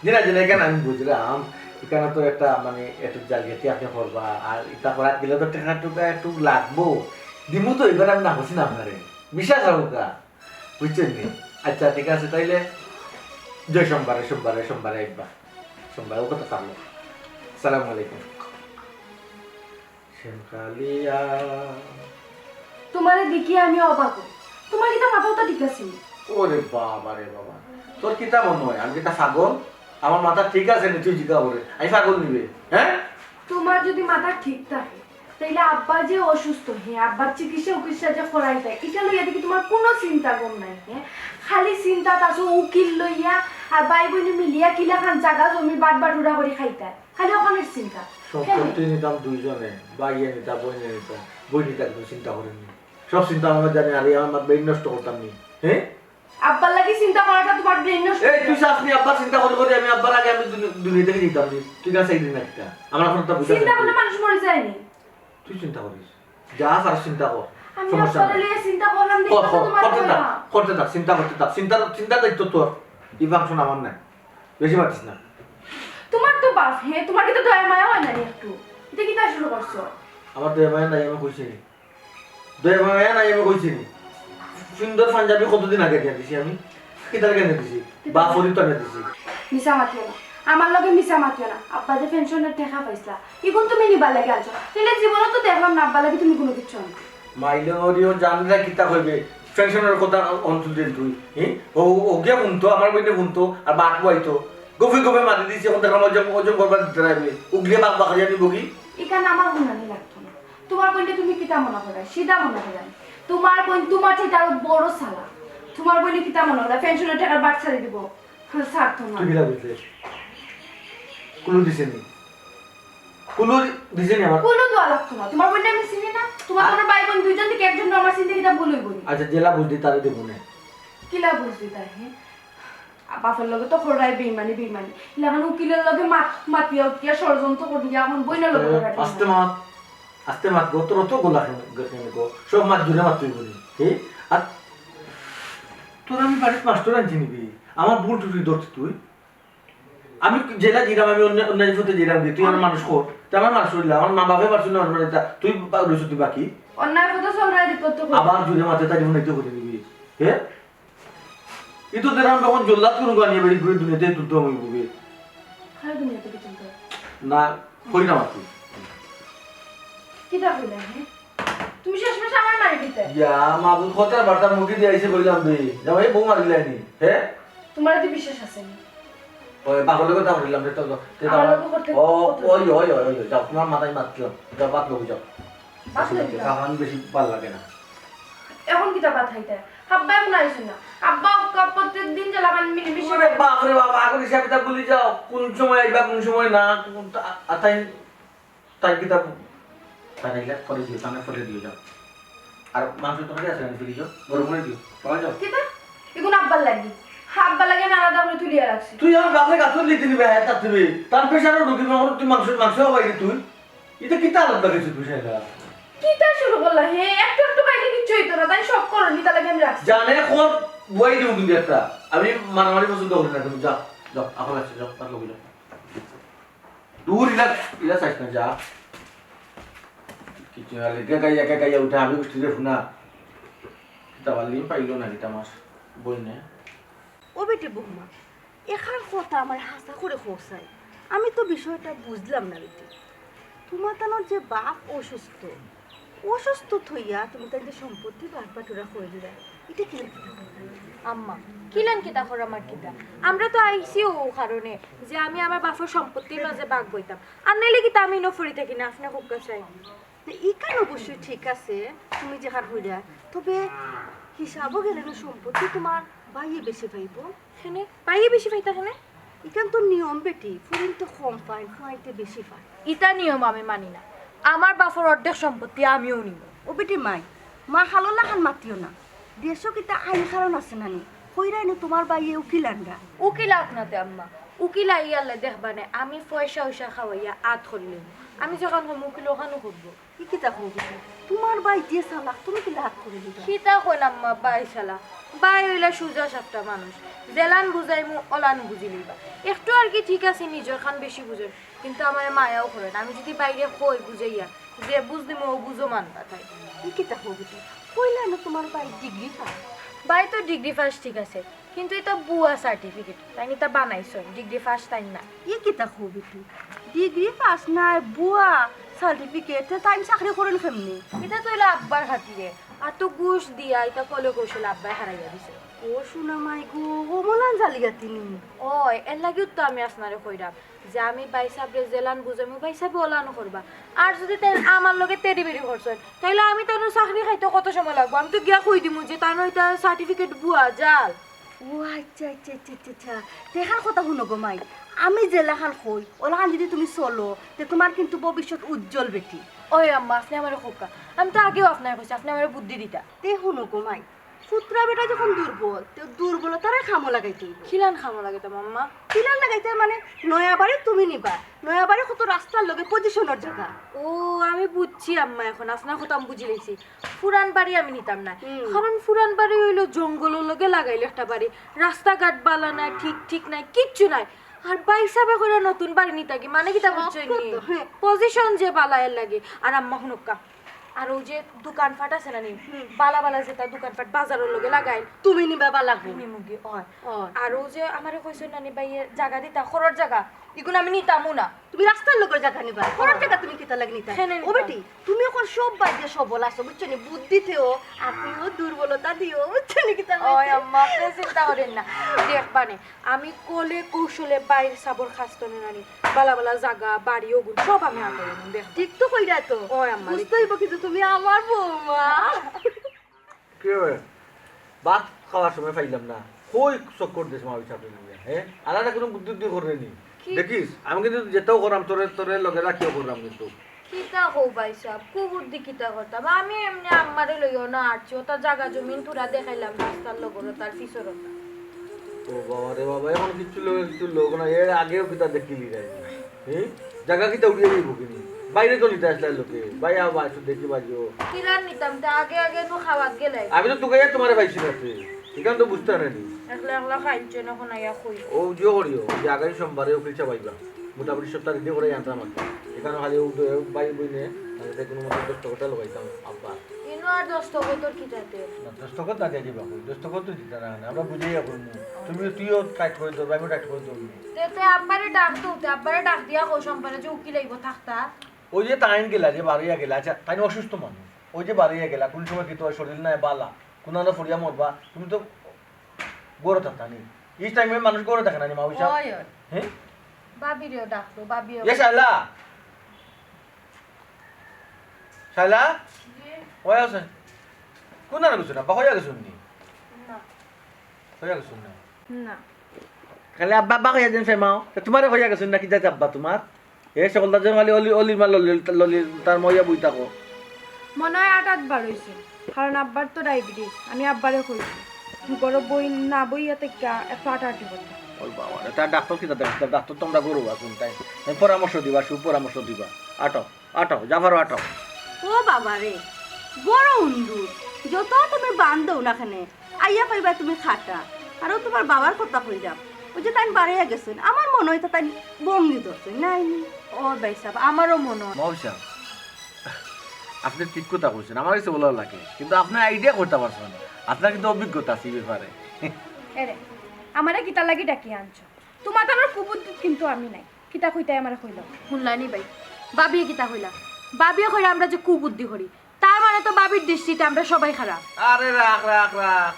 জেনা কেন আমি বুঝলাম এখানে তো একটা মানে একটু জালিয়াতি আপনি করবা আর এটা করার গেলে তো টাকা একটু লাগবো দিমু তো এবার আমি না করছি না আপনারে বিশ্বাস রাখা বুঝছেন নি আচ্ছা ঠিক আছে তাইলে জয় সোমবারে একবার সোমবারে ও কথা থাকলো সালাম আলাইকুম শ্যামকালিয়া তোমারে দেখি আমি অবাক হই তোমার কিটা মাথাটা ঠিক আছে ওরে বাবা রে বাবা তোর কিতা মনে হয় আমি কিতা ছাগল আমার মাথা ঠিক আছে নি তুই জিজ্ঞাসা করে আমি ছাগল নিবে হ্যাঁ তোমার যদি মাথা ঠিক থাকে তাইলে আব্বা যে অসুস্থ হ্যাঁ আব্বার চিকিৎসা যে করাই দেয় এটা লইয়া দেখি তোমার কোনো চিন্তা কম নাই হ্যাঁ খালি চিন্তা তাছো উকিল লইয়া আর বাই বোন মিলিয়া কিলা খান জায়গা জমি বাটুরা করে খাইতা খালি ওখানের চিন্তা সম্পত্তি নিতাম দুইজনে বাইয়ে নিতাম বইনে নিতাম বই নিতাম চিন্তা করেনি সব চিন্তা আমরা জানি আর আমার ব্রেন নষ্ট করতাম নি হ্যাঁ আব্বার লাগি চিন্তা করাটা তোমার ব্রেন নষ্ট এই তুই আপনি আব্বার চিন্তা করে আমি আব্বার আগে আমি দুনিয়া থেকে যেতাম ঠিক আছে একদিন একটা আমার এখন একটা বুঝা চিন্তা করলে মানুষ মরে যায়নি তুই চিন্তা করিস যা আর চিন্তা কর আমি আব্বার লইয়া চিন্তা করলাম দেখো তোমার করতে থাক চিন্তা দায়িত্ব তোর এই ফাংশন আমার নাই বেশি পারছিস না তোমার তো বাপ হ্যাঁ তোমার কি তো দয়া মায়া হয় না একটু এটা কি তা শুরু করছো আমার দয়া মায়া নাই আমি কইছি নি দয়া মায়া নাই আমি কইছি নি সুন্দর পাঞ্জাবি কতদিন আগে দিয়ে দিছি আমি কিতার কেনে দিছি বা ফরিদ কেনে দিছি মিছা মাতিও না আমার লগে মিছা মাতিও না আব্বা যে পেনশনের টাকা পাইছলা এখন তুমি নিবা লাগে আনছো তাহলে জীবনে তো দেখলাম না আব্বা লাগে তুমি কোনো কিছু না মাইলরিও জানলে কিতা কইবে পেনশনের কথা অন্তর দিন তুই ও গিয়া বুনতো আমার বইনে বুনতো আর বাট বইতো গফে মারি দিছি এখন দেখা ওজন করবার দিতে রাখবে উগলিয়ে বাক বাকারিয়া নিব কি এখানে আমার হুনানি লাগতো না তোমার বইনটা তুমি কিতা মনে করে সিধা মনে করে তোমার বোন তোমার চেয়ে আরো বড় সালা তোমার বইনে কিতা মনে করে পেনশনের টাকার বাট ছাড়ি দিব সার্থ না তুই কিতা বুঝলে কুলু দিছে নি কুলু দিছে নি আমার কোনো দোয়া লাগতো না তোমার বোন আমি চিনি না তোমার কোনো ভাই বোন দুইজন থেকে একজন আমার চিনতে কিটা বলই বলি আচ্ছা জেলা বুঝদি তারে দেব না কিলা বুঝবি তাই হ্যাঁ বাপের লগে তো খড়াই বেইমানি লাগান উকিলের লগে মাতিয়া উঠিয়া ষড়যন্ত্র করি এখন বইনা লগে আস্তে মাত গো তোর তো গোলা খেনে গো সব মাত জুড়ে মাত তুই বলি হ্যাঁ আর তোর আমি বাড়ির মাস্টার আনছি নিবি আমার ভুল টুটি ধরছি তুই আমি জেলা জিরাম আমি অন্য ফুটে জিরাম দিই তুই আমার মানুষ কর তুই আমার মানুষ হইলা আমার মা বাপে পারছি না মানে তুই রইছ তুই বাকি অন্যায় কথা সরাই দিত তো আবার জুড়ে মাতে তাই জীবন করে দিবি হ্যাঁ ইতো দেরাম যখন জল্লাদ করুন গানিয়ে বেড়ি ঘুরে দুনিয়াতে তুই তো আমি বুবে খালি দুনিয়াতে কি চিন্তা না করি না মাত্র কিটা হইলা হ্যাঁ তুমি শেষমেশ আমার মারি দিতে ইয়া মাবুদ কথার বার্তার মুখে দিয়ে আইছে কইলাম বে যাই বউ মারিলানি হ্যাঁ তোমার তো বিশ্বাস আছে না ওই পাগল কথা বললাম রে তো ও ওই যাও তোমার মাথায় মারছিলাম যাও বাত লোক যাও আসলে খাওয়ান বেশি ভালো লাগে না এখন কিটা বাত খাইতে আব্বা এখন আইছ না আব্বা প্রত্যেক দিন যে লাগান মিশে ওরে বাপ রে বাপ আগের হিসাবে তা বলি যাও কোন সময় আইবা কোন সময় না তাই তাই কিতাব তাইলা করে দিও সামনে ফলে দিও যাও আর মাংস তোমাকে আছে না দিও গরম করে দিও পাওয়া যাও কিটা এগুন আব্বার লাগি আব্বা লাগে না আলাদা করে তুলিয়া রাখছি তুই আমার বাপরে গাছ লিখতে দিবে হ্যাঁ তার দিবে তার পেশারও ঢুকি মাংস তুই মাংস হবাই তুই এটা কি তার আলাদা কিছু পেশাটা কিটা শুরু করলা হে একটু একটু বাইরে কিচ্ছু হইতো না তাই সব করো নিতা লাগে আমি রাখছি জানে খোর বই দিব কিন্তু একটা আমি মারামারি পছন্দ করি না তুমি যাও যাও আপন আছে যাও তার লোক যাও দূর ইলা চাইছ না যা কিছু হলে একা গাইয়া উঠে আমি গোষ্ঠীতে শুনা তাবালি পাইলো না কিতা মাস বই না ও বেটি বৌমা এখান কথা আমার হাসা করে খোসাই আমি তো বিষয়টা বুঝলাম না বেটি তোমার তানোর যে বাপ অসুস্থ থইয়া তুমি তাই যে সম্পত্তি বাটুরা করে দিলা এটা কি আম্মা কিলান কিতা কর আমার কিতা আমরা তো আইছি ও কারণে যে আমি আমার বাপের সম্পত্তির মাঝে ভাগ বইতাম আর নাইলে কিতা আমি নফরি থাকি না আপনি খুব কাছে ইকান অবশ্যই ঠিক আছে তুমি যেখান হইয়া তবে হিসাবও গেলে না সম্পত্তি তোমার বাইয়ে বেশি পাইব এখানে পাইয়ে বেশি পাইতা এখানে ইকান তো নিয়ম বেটি ফুরিন তো কম পায় ফুয়াইতে বেশি পায় ইটা নিয়ম আমি মানি না আমার বাপের অর্ধেক সম্পত্তি আমিও নিব ও বেটি মা হাললা খান মাতিও না দেশও কিতা আইন কারণ আছে নানি কইরাই না তোমার বাইয়ে উকিল আনরা উকিল আপনাতে আম্মা উকিল আইয়ালে দেখবানে আমি পয়সা উইসা খাওয়াইয়া আত করিলাম আমি যখন হম উকিল ওখানে করবো কি কিতা কও বেটি তোমার বাই যে চালাক তুমি কি লাভ করে দিবা কিতা কইন আম্মা বাই শালা বাই হইলা সুজা সাপটা মানুষ জেলান বুঝাইমু অলান বুঝি লইবা একটু আর কি ঠিক আছে নিজের খান বেশি বুঝেন কিন্তু আমার মায়াও করেন আমি যদি বাইরে কই বুঝাইয়া যে বুঝদিমু ও বুঝো মানবা তাই কি কিতা কও বেটি কইলা না তোমার বাই ডিগ্রি পায় বাই তো ডিগ্রি ফার্স্ট ঠিক আছে কিন্তু এটা বুয়া সার্টিফিকেট তাই এটা বানাইছো ডিগ্রি ফার্স্ট তাই না ই কিতা কও বেটি ডিগ্রি পাস নাই বুয়া সার্টিফিকেট টাইম চাকরি করেন কেমনি এটা তো হইলো আব্বার খাতিরে আর তো ঘুষ দিয়া এটা কলে কৌশল আব্বাই হারাইয়া দিছে ও শোনা মাই গো ও মলান জালিয়া তিনি ওই এর লাগিও তো আমি আপনারে কইরাম যে আমি বাই সাহেবরে জেলান বুঝামু বাই সাহেব ওলানো করবা আর যদি তাই আমার লগে তেড়ি বেড়ি করছেন তাইলে আমি তার চাকরি খাইতে কত সময় লাগবো আমি তো গিয়া কই দিমু যে তার এটা সার্টিফিকেট বুয়া জাল ও আচ্ছা আচ্ছা আচ্ছা আচ্ছা দেখার কথা শুনো গো মাই আমি জেলাখান কই ওলাখান যদি তুমি চলো তে তোমার কিন্তু ভবিষ্যৎ উজ্জ্বল বেটি ওই আম্মা আপনি আমার খোকা আমি তো আগেও আপনার কইছি আপনি আমার বুদ্ধি দিতা তে শুনো গো মাই পুত্রা বেটা যখন দুর্বল তো দুর্বলতারে খামো লাগাইতে খিলান খামো লাগে তো মাম্মা কিলান লাগাইতে মানে নয়াবাড়ি তুমি নিবা নয়াবাড়ি কত রাস্তার লগে পজিশনের জায়গা ও আমি বুঝছি আম্মা এখন আপনার কথা আমি বুঝি লেছি পুরান বাড়ি আমি নিতাম না কারণ পুরান বাড়ি হইলো জঙ্গলের লগে লাগাইলে একটা বাড়ি রাস্তাঘাট বালা নাই ঠিক নাই কিচ্ছু নাই আর বাইসাবে করে নতুন বাড়ি নিতা কি মানে কিতা বুঝছই নি পজিশন যে বালায়ের লাগে আর আম্মা হুনক্কা আর ওই যে দোকানপাট আছে না নি বালা যেটা দোকানপাট বাজারের লগে লাগাই তুমি নিবা বা লাগবে নিমুগি হয় আর ও যে আমারে কইছো নানি বাইয়ে জায়গা দিতা খরর জায়গা ইগুন আমি নিতামু না তুমি রাস্তার লোকের জায়গা নিবা কোন জায়গা তুমি কিতা লাগি নিতা ও বেটি তুমি এখন সব বাইরে সবল আছো বুঝছো নি বুদ্ধিতেও আর তুমিও দুর্বলতা দিও বুঝছো নি কিতা ওই আম্মা আপনি চিন্তা করেন না দেখবানে আমি কোলে কৌশলে বাইরে সাবর খাস্তনে নানি বালা জায়গা বাড়ি ওগুন সব আমি আনতে দেখ ঠিক তো কইরা তো ওই আম্মা বুঝতে হইব কিন্তু তুমি আমার বৌমা কি হবে ভাত খাওয়ার সময় পাইলাম না কই চক্কর দেশ মা বিচার হ্যাঁ আলাদা কোনো বুদ্ধি করে নি দেখিস আমি কিন্তু যেতেও করাম তোরে তোরে লগে রাখিও করলাম কিন্তু কিতা কও ভাই সাহেব কুবুদ্ধি কিতা করতাম আমি এমনি আমারে লইও না আরছি ওটা জায়গা জমিন তুরা দেখাইলাম রাস্তার লগর তার পিছরতা ও বাবা রে বাবা এখন কিছু লোক না এর আগেও কিতা দেখিলি রে হ্যাঁ জায়গা কিতা উড়িয়ে দিব কিনি বাইরে তো নিতে আসলে লোকে ভাই আবার একটু দেখি বাজিও কিলার নিতাম তা আগে আগে তো খাওয়াত গেলে আমি তো তোকে তোমার পাইছি না এখান তো বুঝতে পারেনি একলা একলা খাইছে না এখন আইয়া কই ও জিও করিও যে আগামী সোমবারে উকিল চাপাইবা মোটামুটি সপ্তাহ রেডি করে আনতাম আর এখানে খালি বাই বইনে কোনো মতো দস্তকতা লগাইতাম আব্বা ইনো আর দস্ত কতর কিতাতে দস্তকত না দিয়ে দিবা দস্তকত তো দিতে না আমরা বুঝাইয়া করবো তুমি তুইও টাইট করে দেবো আমিও টাইট করে দেবো তেতে আব্বারে ডাক দউতে আব্বারে ডাক দিয়া কই সম্পারে যে উকিল আইব থাকতা ওই যে তাইন গেলা যে বাড়িয়া গেলা আচ্ছা তাই অসুস্থ মানুষ ওই যে বাড়িয়া গেলা কোন সময় কি তোর শরীর নাই বালা কোন ফরিয়া মরবা তুমি তো গরো থাকতা নি এই টাইমে মানুষ গরো দেখে না নি মাউসা হ্যাঁ বাবিরেও ডাকতো বাবিও এ শালা শালা ওই আছে কোন না গেছ না বা হইয়া গেছ নি না হইয়া গেছ না না খালি আব্বা আব্বা হইয়া যেন ফেমাও তোমারে হইয়া গেছ না কি যাতে আব্বা তোমার এ সকলটা যে খালি অলি মা ললি তার মইয়া বই থাকো মনে হয় 8-8 বার হয়েছে কারণ আব্বার তো ডায়াবেটিস আমি আব্বারে কইছি বড় বই না বইয়াতে একটু আটাআটি করতে ওই বাবা তার ডাক্তার কি ডাক্তার ডাক্তার তোমরা গরু আসুন তাই পরামর্শ দিবা সুপরামর্শ দিবা আটাও আটাও যাবারও আটাও ও বাবা রে বড় উন্দুর যত তুমি বান্ধও না খানে আইয়া পাইবা তুমি খাটা আরও তোমার বাবার কথা কইলাম ওই যে তাই বাড়িয়া গেছেন আমার মনে হয় তাই বঙ্গি ধরছে নাই ও ভাই সাহেব আমারও মনে হয় মৌসা আপনি ঠিক কথা বলছেন আমার কাছে ভালো লাগে কিন্তু আপনার আইডিয়া করতে পারছেন আপনার কিন্তু অভিজ্ঞতা আছে এই ব্যাপারে এরে আমারে কিতা লাগি ডাকি আনছো তোমার আমার কুবুদ্ধি কিন্তু আমি নাই কিতা কইতাই আমারে কইল শুনলানি ভাই বাবিয়ে কিতা কইলা বাবিয়ে কইরা আমরা যে কুবুদ্ধি করি তার মানে তো বাবির দৃষ্টিতে আমরা সবাই খারাপ আরে রাখ রাখ রাখ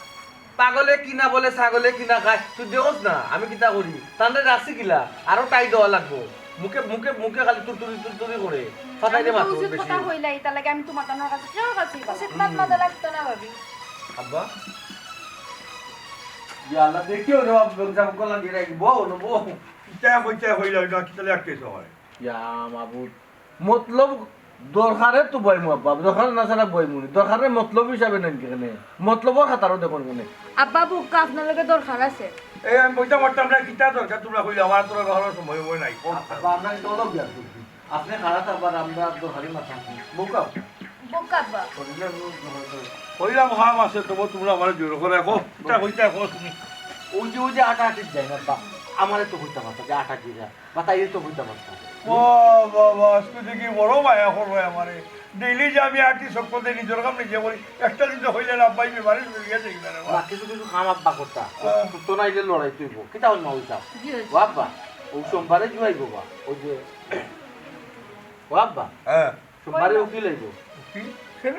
পাগলে কিনা বলে ছাগলে কিনা খায় তুই দেখোস না আমি কিতা করি তাহলে রাখছি কিলা আরো টাই দেওয়া লাগবো মুখে মুখে মুখে খালি তুরতুরি করে ফাটাই দে মাত্র উচিত বেশি কথা কইলাই তা লাগে আমি তোমার তানোর কাছে কেউ কাছে সিটমান মাদা লাগতো না ভাবি আব্বা ইয়া আল্লাহ দেখিও রে বাবা বেগজাম কলা দিয়ে রাখি বউ না বউ কিতা কইতা হইল না কিতালে একটেছ হয় ইয়া মাবুদ মতলব দরকারে তো বইমু আব্বা দরকার না ছাড়া বইমুনি দরকারে মতলব হিসাবে নেন কেনে মতলবর খাতারও দেখুন কেনে আব্বা বুকা আপনার লগে দরকার আছে এই আমি বইটা মারতাম না কিতা দরকার তোমরা কইলে আমার তোর ভালো সময় হই নাই আব্বা আমরা তো অলপ বিয়া করছি আপনি খারাপ আবার আমরা দরকারি মাথা বুকা বুকা আব্বা কইলাম হাম আছে তোমরা আমার জোর করে রাখো কিতা কইতা কো তুমি ওই যে আটা আটি যায় না বা আমারে তো হইতা পারতা যে আটা কি যায় বা তাই তো হইতা পারতা বাবা আজকে দেখি বড় মায়া করবে আমারে ডেইলি যে আমি আটি সকলে নিজের কাম নিজে করি একটা দিন তো হইলে না পাইবে বাড়ি গেছে বা কিছু কিছু কাম আব্বা করতা তো না যে লড়াই তুইব কিতা হল না হইতা ও আব্বা ও সোমবারে জুয়াইব বা ওই যে ও আব্বা হ্যাঁ সোমবারে উকিল আইব কি কেন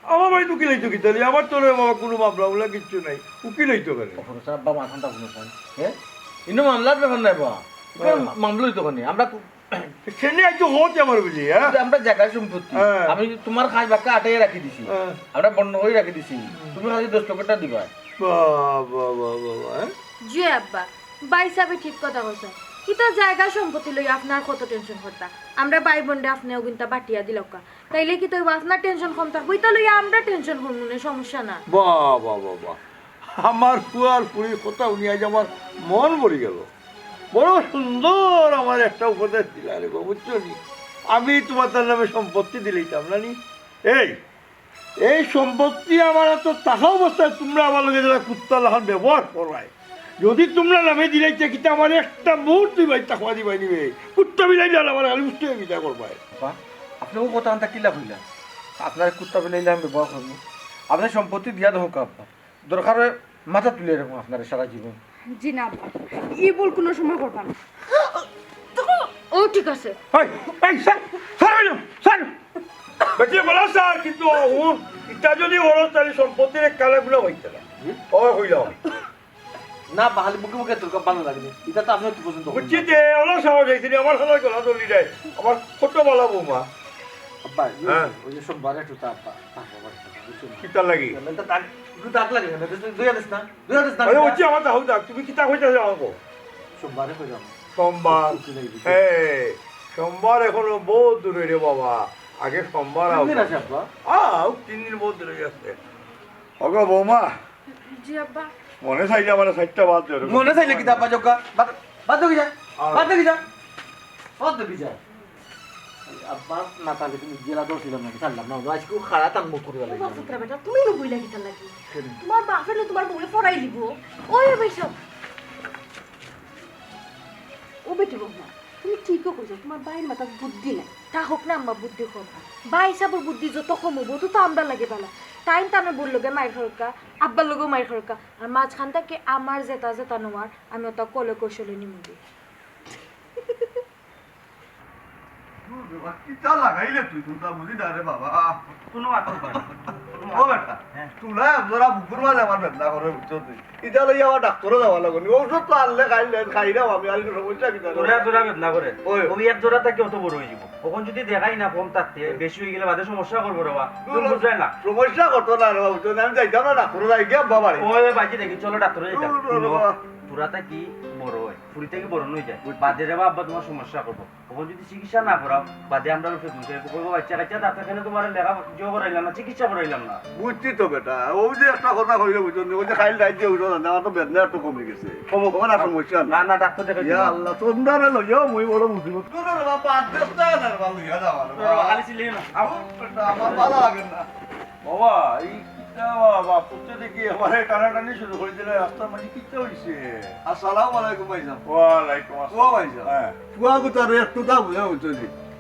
আমার বাড়ি উকিল হইতো কি তাহলে আমার তোর বাবা কোনো মামলা বলে কিচ্ছু নাই উকিল হইতো কেন আব্বা মাথাটা কোনো হ্যাঁ ইনো মামলার ব্যাপার নাই বা মামলা হইতো কেন আমরা সেনে আইতো হতে আমার বুঝি হ্যাঁ আমরা জায়গা সম্পত্তি আমি তোমার খাই বাক্কা আটাই রাখি দিছি আমরা বন্ধ করে রাখি দিছি তুমি খালি 10 টাকাটা দিবা বাবা বাবা হ্যাঁ জি আব্বা ভাই সাহেব ঠিক কথা কইছেন কিতা জায়গা সম্পত্তি লই আপনার কত টেনশন করতা আমরা ভাই বোনরে আপনিও কিন্তু বাটিয়া দিলকা তাইলে কি তো আপনার টেনশন কম থাকবো ইতা লই আমরা টেনশন করব না সমস্যা না বাবা বাবা আমার ফুয়ার ফুড়ির কথা উনি আজ আমার মন ভরে গেল বড় সুন্দর আমার একটা উপদেশ দিলা রে বুঝছো নি আমি তোমার তার নামে সম্পত্তি দিলেইতাম না নি এই সম্পত্তি আমার এত টাকা অবস্থায় তোমরা আমার লগে যারা কুত্তা লাহান ব্যবহার করবাই যদি তোমরা নামে দিলাইতে কিন্তু আমার একটা মুহূর্ত দিবাই টাকা দিবাই নিবে কুত্তা বিলাই দিলে আমার খালি উঠতে বিদা করবাই আপনিও কথা আনতা কিলা কইলা আপনার কুত্তা বিলাইলে আমি ব্যবহার করবো আপনার সম্পত্তি দিয়া দেবো আব্বা দরকার মাথা তুলে রাখবো আপনার সারা জীবন জি না আব্বা ই বল কোনো সময় করবা না ও ঠিক আছে বেঁচে বলা স্যার কিন্তু ইটা যদি বলো তাহলে সম্পত্তির এক কালে গুলো হইতে না ও হইল না বাহালি মুখে মুখে তোর ভালো লাগবে এটা তো আপনার পছন্দ বুঝছি যে ওলা সাহস হয়েছে আমার সবাই গলা দলি দেয় আমার ছোট বলা বৌমা আব্বা ওই যে সব বারে তো আব্বা কিতা লাগি একটু দাগ লাগে না দুই হাজার না আরে বলছি আমার তাহলে তুমি কিতা হইতে আমাকে সব বারে কই যাবো সোমবার হ্যাঁ সোমবার এখনো বহুত দূরে রে বাবা আগে সোমবার তিন দিন আছে আব্বা? 3 দিন বহুত দূরে আছে ওগো বৌমা জি আব্বা মনে চাইলে আমার 4টা বাদ ধরে মনে চাইলে কি আব্বা জগা বাদ দেখি যা বাদ দেখি যা বাদ দেখি যা আব্বা না তাহলে তুমি জেলা দৌড়ছিলাম নাকি ছাড়লাম না আজকে খারাপ তার মুখ করে ও বাপ পুত্রা বেটা তুমি নো বইলা গিতা লাগি তোমার বাপের না তোমার বউরে পড়াই দিব ওই বইছো ও বেটি বৌমা তুমি ঠিকও কইছো তোমার বাইর মাথা বুদ্ধি নাই তা হোক না আম্মা বুদ্ধি কম বা হিসাবের বুদ্ধি যত কম হবো তো আমরা লাগে বেলা টাইম টানের বোর লগে মায়ের খরকা আব্বার লগেও মায়ের খরকা আর মাঝখান থেকে আমার জেতা জেতা নোয়ার আমি ওটা কলে কৌশলে নিমুদি কিতা লাগাইলে তুই তোমরা বুঝি না রে বাবা কোনো মাত্র ও বেটা তোমরা আপনারা বুকুর মাঝে আমার বেদনা করে বুঝছো তুই এটা লই আমার ডাক্তারে যাওয়া লাগবে ঔষধ তো আনলে খাই দাও আমি আর সমস্যা কিতা তোরা তোরা বেদনা করে ওই। ওই এক জোড়া থেকে অত বড় হয়ে যাব তখন যদি দেখাই না কম থাকতে বেশি হয়ে গেলে বাদে সমস্যা করবো রে বা তুমি বুঝাই না সমস্যা করতো না রে বাবু আমি যাইতাম না ডাক্তারে যাই গিয়ে বাবারে ওই বাজি দেখি চলো ডাক্তারে যাইতাম তোরাটা কি বড় হয় ফুরিতে কি বড় নই যায় বাদে রে আব্বা তোমার সমস্যা করবো তখন যদি চিকিৎসা না করাও বাদে আমরা রূপে দুধ করবো বাচ্চা কাচ্চা ডাক্তারখানে তোমার লেখা জো করাইলাম না চিকিৎসা করাইলাম না বুঝছি তো বেটা ও যে একটা কথা কইলে বুঝছো ওই যে খাইল রাইতে উঠো না আমার তো বেদনা একটু কমে গেছে কমে না সমস্যা না না ডাক্তার দেখাই ইয়া আল্লাহ তোমরা রে লইও মুই বড় মুসিবত তোরা রে বাবা আদস্তা না রে বাবা লইয়া যাওয়া খালি ছিলে না আমার ভালো লাগে না বাবা এই কিতা বাবা পুত্র দেখি আমার টানাটানি শুরু করে দিলে রাস্তার মাঝে কিতা হইছে আসসালামু আলাইকুম ভাইজান ওয়ালাইকুম ও আসসালাম ভাইজান হ্যাঁ পুয়া গুতার একটু দাম বুঝা বুঝছো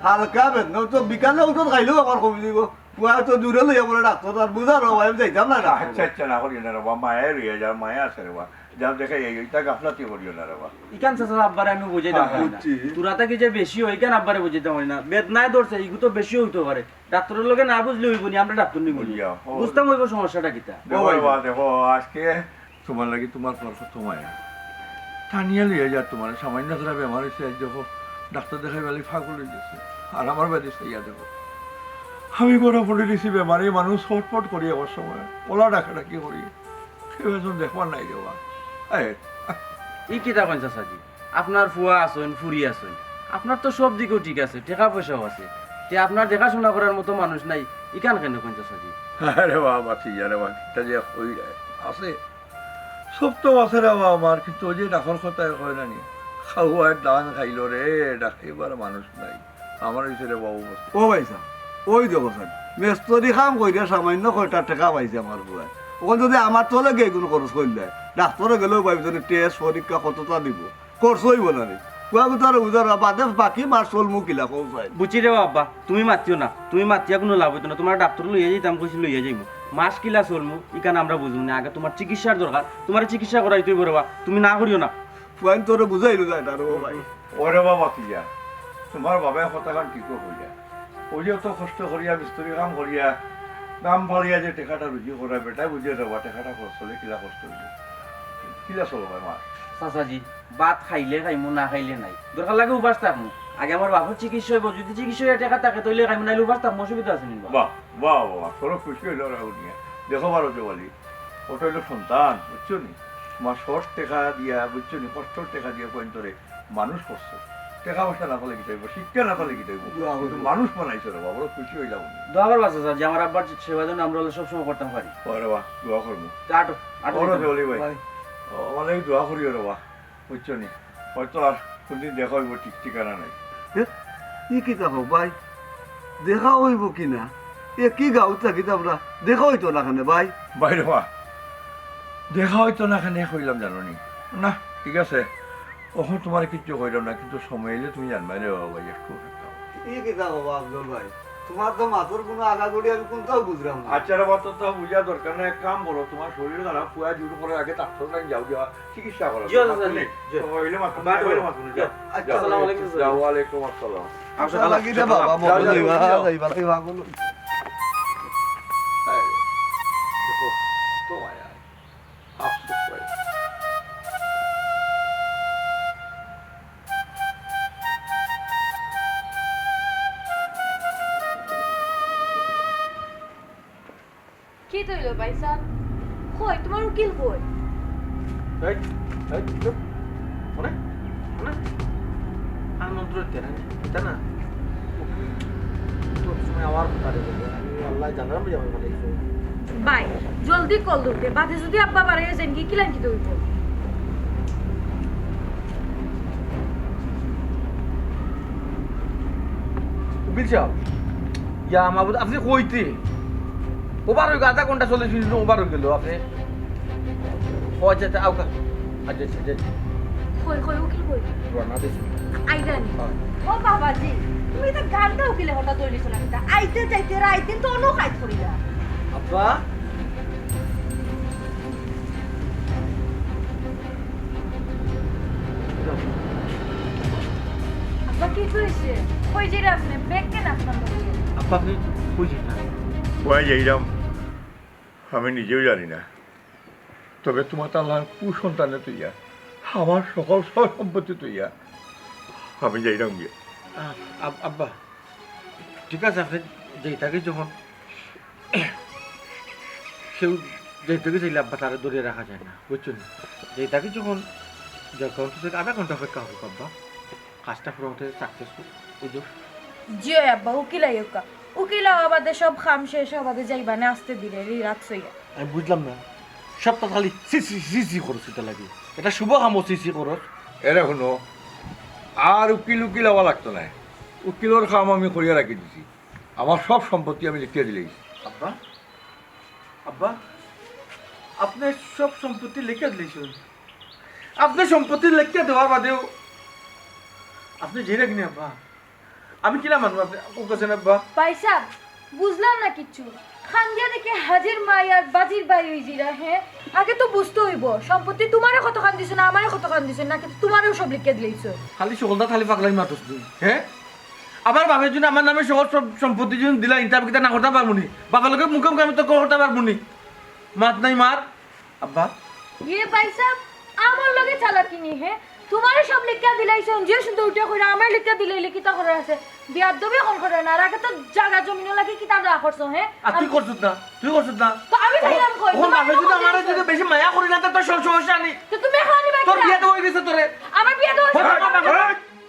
হালকা বেদনা তো বিকালে উঠো খাইলেও আমার কমে দিব পুয়া তো দূরে লইয়া বলে ডাক্তার আর বুঝার আমি যাইতাম না আচ্ছা আচ্ছা না করিও না রে বাবা মায়ের ইয়ে যার মায়া আছে রে বাবা যার দেখে এইটা গাফলাতি করিও না রে বাবা ইকান চাচা আব্বারে আমি বুঝাই দাম বুঝছি। তোরাটা কি যে বেশি হয় কেন আব্বারে বুঝাইতে পারি না বেদনায় ধরছে এইগুলো তো বেশি হইতে পারে ডাক্তারের লগে না বুঝলে হইব নি আমরা ডাক্তার নিব বুঝিয়া, ও। বুঝতাম হইব সমস্যাটা কিতা দেখো বাবা দেখো আজকে তোমার লাগি তোমার পরশ তোমায় টানিয়ে লিয়ে যা তোমার সামান্য ধরা বেমার হয়েছে আজ দেখো ডাক্তার দেখাই বেলি ফাগুল হয়ে গেছে আর আমার বাড়ি সেইয়া দেখো আমি কোনো পড়ে দিছি বেমারি মানুষ ছটফট করি আমার সময় ওলা ডাকাডাকি করি কেউ এজন দেখবার নাই দেওয়া ই কিতা কইন চাচাজি আপনার ফুয়া আছেন ফুরি আছেন আপনার তো সব দিকেও ঠিক আছে টাকা পয়সাও আছে তে আপনার দেখাশোনা করার মতো মানুষ নাই ইকান কেন কইন চাচাজি আরে বাবা ঠিক আছে বাবা এটা যে হই আছে সব তো আছে রে বাবা আমার কিন্তু ওই যে ডাকর কথায় কয় না নি খাওয়ার দান খাইলো রে ডাকিবার মানুষ নাই আমার হয়েছে রে বাবু ও ভাইজান ওই দেখো স্যার মেস্তরি কাম কইরা সামান্য কয়টা টাকা পাইছে আমার বুয়া ওখানে যদি আমার তোলে গিয়ে কোনো খরচ করলে ডাক্তারে গেলেও পাইব যদি টেস্ট পরীক্ষা কতটা দিব খরচই বলে নি কুয়া তার উদার বাদে বাকি মাস চল মুখ কিলা কৌশাই বুঝছি রে বাবা তুমি মাতিও না তুমি মাতিয়া কোনো লাভ হইতো না তোমার ডাক্তার লইয়া যাইতাম কইছি লইয়া যাইব মাস কিলা চলমু ইকান আমরা বুঝবো না আগে তোমার চিকিৎসার দরকার তোমার চিকিৎসা করাইতেই বলবা তুমি না করিও না কুয়াইন তোরে বুঝাইলো যায় তার ও ভাই ওরে বাবা কি যা তোমার বাবাই কথাখান কি করিয়া ওই যে অত কষ্ট করিয়া মিস্ত্রি কাম করিয়া কাম ফালিয়া যে টেকাটা রুজি করা বেটাই বুঝিয়ে দেবা টেকাটা খরচ হলে কিলা কষ্ট হইবে কিলা চলবে মা চাচাজি ভাত খাইলে খাইমু না খাইলে নাই দরকার লাগে উপাস থাকমু আগে আমার বাবার চিকিৎসা হইব যদি চিকিৎসা হয়ে টাকা থাকে তৈলে খাইমু নাইলে উপাস থাকমু অসুবিধা আছে নি বাহ বাহ বাবা তোর খুশি হইল রাহুলিয়া দেখো বারো দেওয়ালি ওটা হইলো সন্তান বুঝছো নি তোমার শর্ট টেকা দিয়া বুঝছো নি কষ্টর টেকা দিয়া পয়েন্টরে মানুষ করছো টেকা পয়সা না পালে কি হইব শিক্ষা না পালে কি হইব কিন্তু মানুষ বানাইছো রে বাবা বড় খুশি হইলাম দোয়াবার বাসা স্যার যে আমার আব্বার সেবা যেন আমরা সবসময় করতাম পারি ওরে বাবা দোয়া করবো আটো আটো ওরা দেওয়ালি ভাই অনেক দোয়া করিও রে বাবা বুঝছো নি হয়তো আর কোনদিন দেখা হইব ঠিক ঠিকানা নাই ই কি দেখো ভাই দেখা হইব কি না এ কি গাঁও থাকি আমরা দেখা হইতো না কেন ভাই বাইরে বা দেখা হয়তো না খানে কইলাম জানো নি না ঠিক আছে ওখন তোমার কিচ্ছু কইলাম না কিন্তু সময় এলে তুমি জানবা রে বাবা একটু ই কি দেখো আব্দুল ভাই তোমার তো মাথুর কোনো আগাগড়ি আমি কোনটাও বুঝলাম না আচ্ছা রে বাবা তো বুঝা দরকার না এক কাম বলো তোমার শরীর খারাপ পুয়া জুড়ে করার আগে ডাক্তার কাছে যাও যাওয়া চিকিৎসা করো জি, স্যার, জি, জি। সময় হইলে মাথুর বাদ হইলে করো। মাথুর জি। আচ্ছা, আসসালামু আলাইকুম, স্যার। যাও ওয়ালাইকুম আসসালাম আশা লাগি রে বাবা বল লইবা যাইবা লইবা বল দেখো তো আয়া আফসোস ভাই কি তৈলো পাইছা কই তোমার উকিল কই এই এই চুপ মনে মনে হচ্ছে না এটা না সব সময় আমার কথা বলবে আমি আল্লাহ জানলাম যে আমার ভালো বাই জলদি কল দিতে বাদে যদি আব্বা বাড়ি যান কি কিলান কি দইব বিলছাও ইয়া মাহবুব আপনি কইতে ওভার হয়ে আধা ঘন্টা চলে ছিল ওভার হয়ে গেল আপনি ও আচ্ছা আউকা আচ্ছা আচ্ছা কই কই উকিল কই রানা দিছি আইরানি ও বাবাজি তুমি তো গানটা উকিলে হঠাৎ দইলিছ না কিতা আইতে যাইতে রাইতে তো অন্য কাজ করিলা আব্বা আব্বা কি কইছে কই যে আপনি ব্যাগ কেন আপনার লগে আব্বা আপনি বুঝি না কয়ে যাইলাম আমি নিজেও জানি না, তবে তোমার তার কুসন্তানে তুইয়া আমার সকল সব সম্পত্তি তুইয়া আমি যাইলাম গিয়ে। আব্বা ঠিক আছে আপনি যেটাকে যখন কেউ যেটাকে চাইলে আব্বা তারা ধরে রাখা যায় না বুঝছেন যেটাকে যখন যখন থেকে আধা ঘন্টা অপেক্ষা হোক আব্বা কাজটা পুরো হতে সাকসেসফুল বুঝো জি আব্বা উকিল আইকা উকিল আবাদে সব খাম শেষ আবাদে যাইবা না আসতে দিলে রাত সইয়া আমি বুঝলাম না সবটা খালি সি করো সেটা লাগে এটা শুভ কাম সি করো এরা শুনো আর উকিল উকিল হওয়া লাগতো না, উকিলের কাম আমি করিয়া রাখি দিছি, আমার সব সম্পত্তি আমি লিখিয়ে দিলেই। আব্বা আব্বা আপনি সব সম্পত্তি লিখে দিয়েছেন আপনি সম্পত্তি লিখে দেওয়ার বাদেও আপনি যে রাখনি আব্বা আমি কিনা মানবো আপনি কাছেন আব্বা পয়সা বুঝলাম না কিছু খানদিয়া দেখে হাজির মায়ার বাজির বাই হইজিরা হ্যাঁ আগে তো বুঝতে হইব সম্পত্তি তোমারও কত খান দিছ না আমারও কত খান দিছ না কিন্তু তোমারও সব লিখে দিলেইছো খালি সকলটা খালি পাগলাই মাতুস তুই হ্যাঁ আমার বাবার জন্য আমার নামে সকল সব সম্পত্তি জন্য দিলা ইন্টারভিউ কিতা না করতে পারবো নি বাবার লোকের মুখে মুখে আমি তো করতে পারবো নি মাত নাই মাত আব্বা ইয়ে পয়সা আমার লগে চালাকি নি হ্যাঁ তোমারও সব লিখে দিলাইছো যে সুন্দর উঠে কইরা আমার লিখে দিলে কিতা করে আছে বিয়ার দবে কোন করে না আর আগে তো জায়গা জমিন লাগি কিতা না করছো হ্যাঁ আর তুই করছিস না তো আমি ভাইলাম কই ওর বাবা যদি আমার যদি বেশি মায়া করি না তো তোর সমস্যা নেই তো তুমি এখন আনিবা তোর কিরা? বিয়ে তো হয়ে গেছে তোরে আমার বিয়ে তো হইছে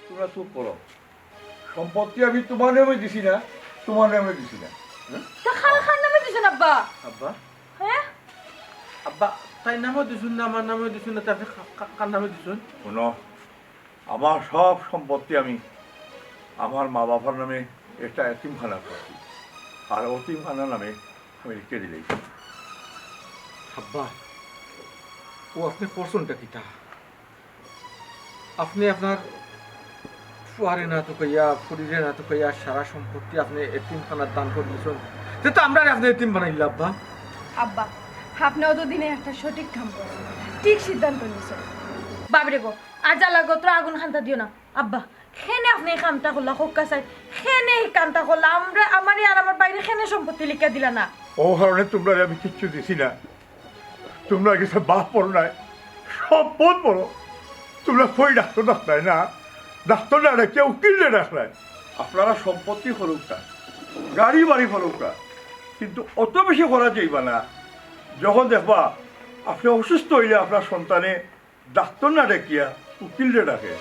তোমরা চুপ করো, সম্পত্তি আমি তোমার নামে দিছি না, তোমার নামে দিছি না। তো খান খান নামে দিছেন আব্বা আব্বা হ্যাঁ আব্বা তাই নামও দিছুন না আমার নামেও দিছুন না তারপরে কার নামে দিছুন শোনো, আমার সব সম্পত্তি আমি আমার মা বাবার নামে একটা এতিমখানা করছি, আর এতিমখানার নামে আমি লিখে দিলেই। আব্বা ও আপনি করছেনটা কিটা আপনি আপনার ফুয়ারে না তো কইয়া ফুরিরে না তো কইয়া সারা সম্পত্তি আপনি এতিমখানার দান করে দিয়েছেন তো আমরা আপনি এতিম বানাইলে আব্বা আব্বা আপনিও তো দিনে একটা সঠিক কাম করছেন, ঠিক সিদ্ধান্ত নিয়েছেন। বাবরে গো আর জ্বালা গোত্র আগুন খান্তা দিও না আব্বা খেনে আপনি এই কামটা করলা হোক্কা চাই খেনে এই কামটা করলা আমরা আমারই আর আমার বাইরে খেনে সম্পত্তি লিখে দিলা না ও কারণে তোমরা আমি কিচ্ছু দিছি না, তোমরা কিছু বাপ পড়ো নাই, সম্পদ পড়ো, তোমরা কই ডাক্তার ডাক্তার না, ডাক্তার না কেউ কিনলে ডাক্তার, আপনারা সম্পত্তি করুক না, গাড়ি বাড়ি করুক না, কিন্তু অত বেশি করা যাইবা না। যখন দেখবা আপনি অসুস্থ হইলে আপনার সন্তানে ডাক্তার না ডাকিয়া উকিলরে ডাকে।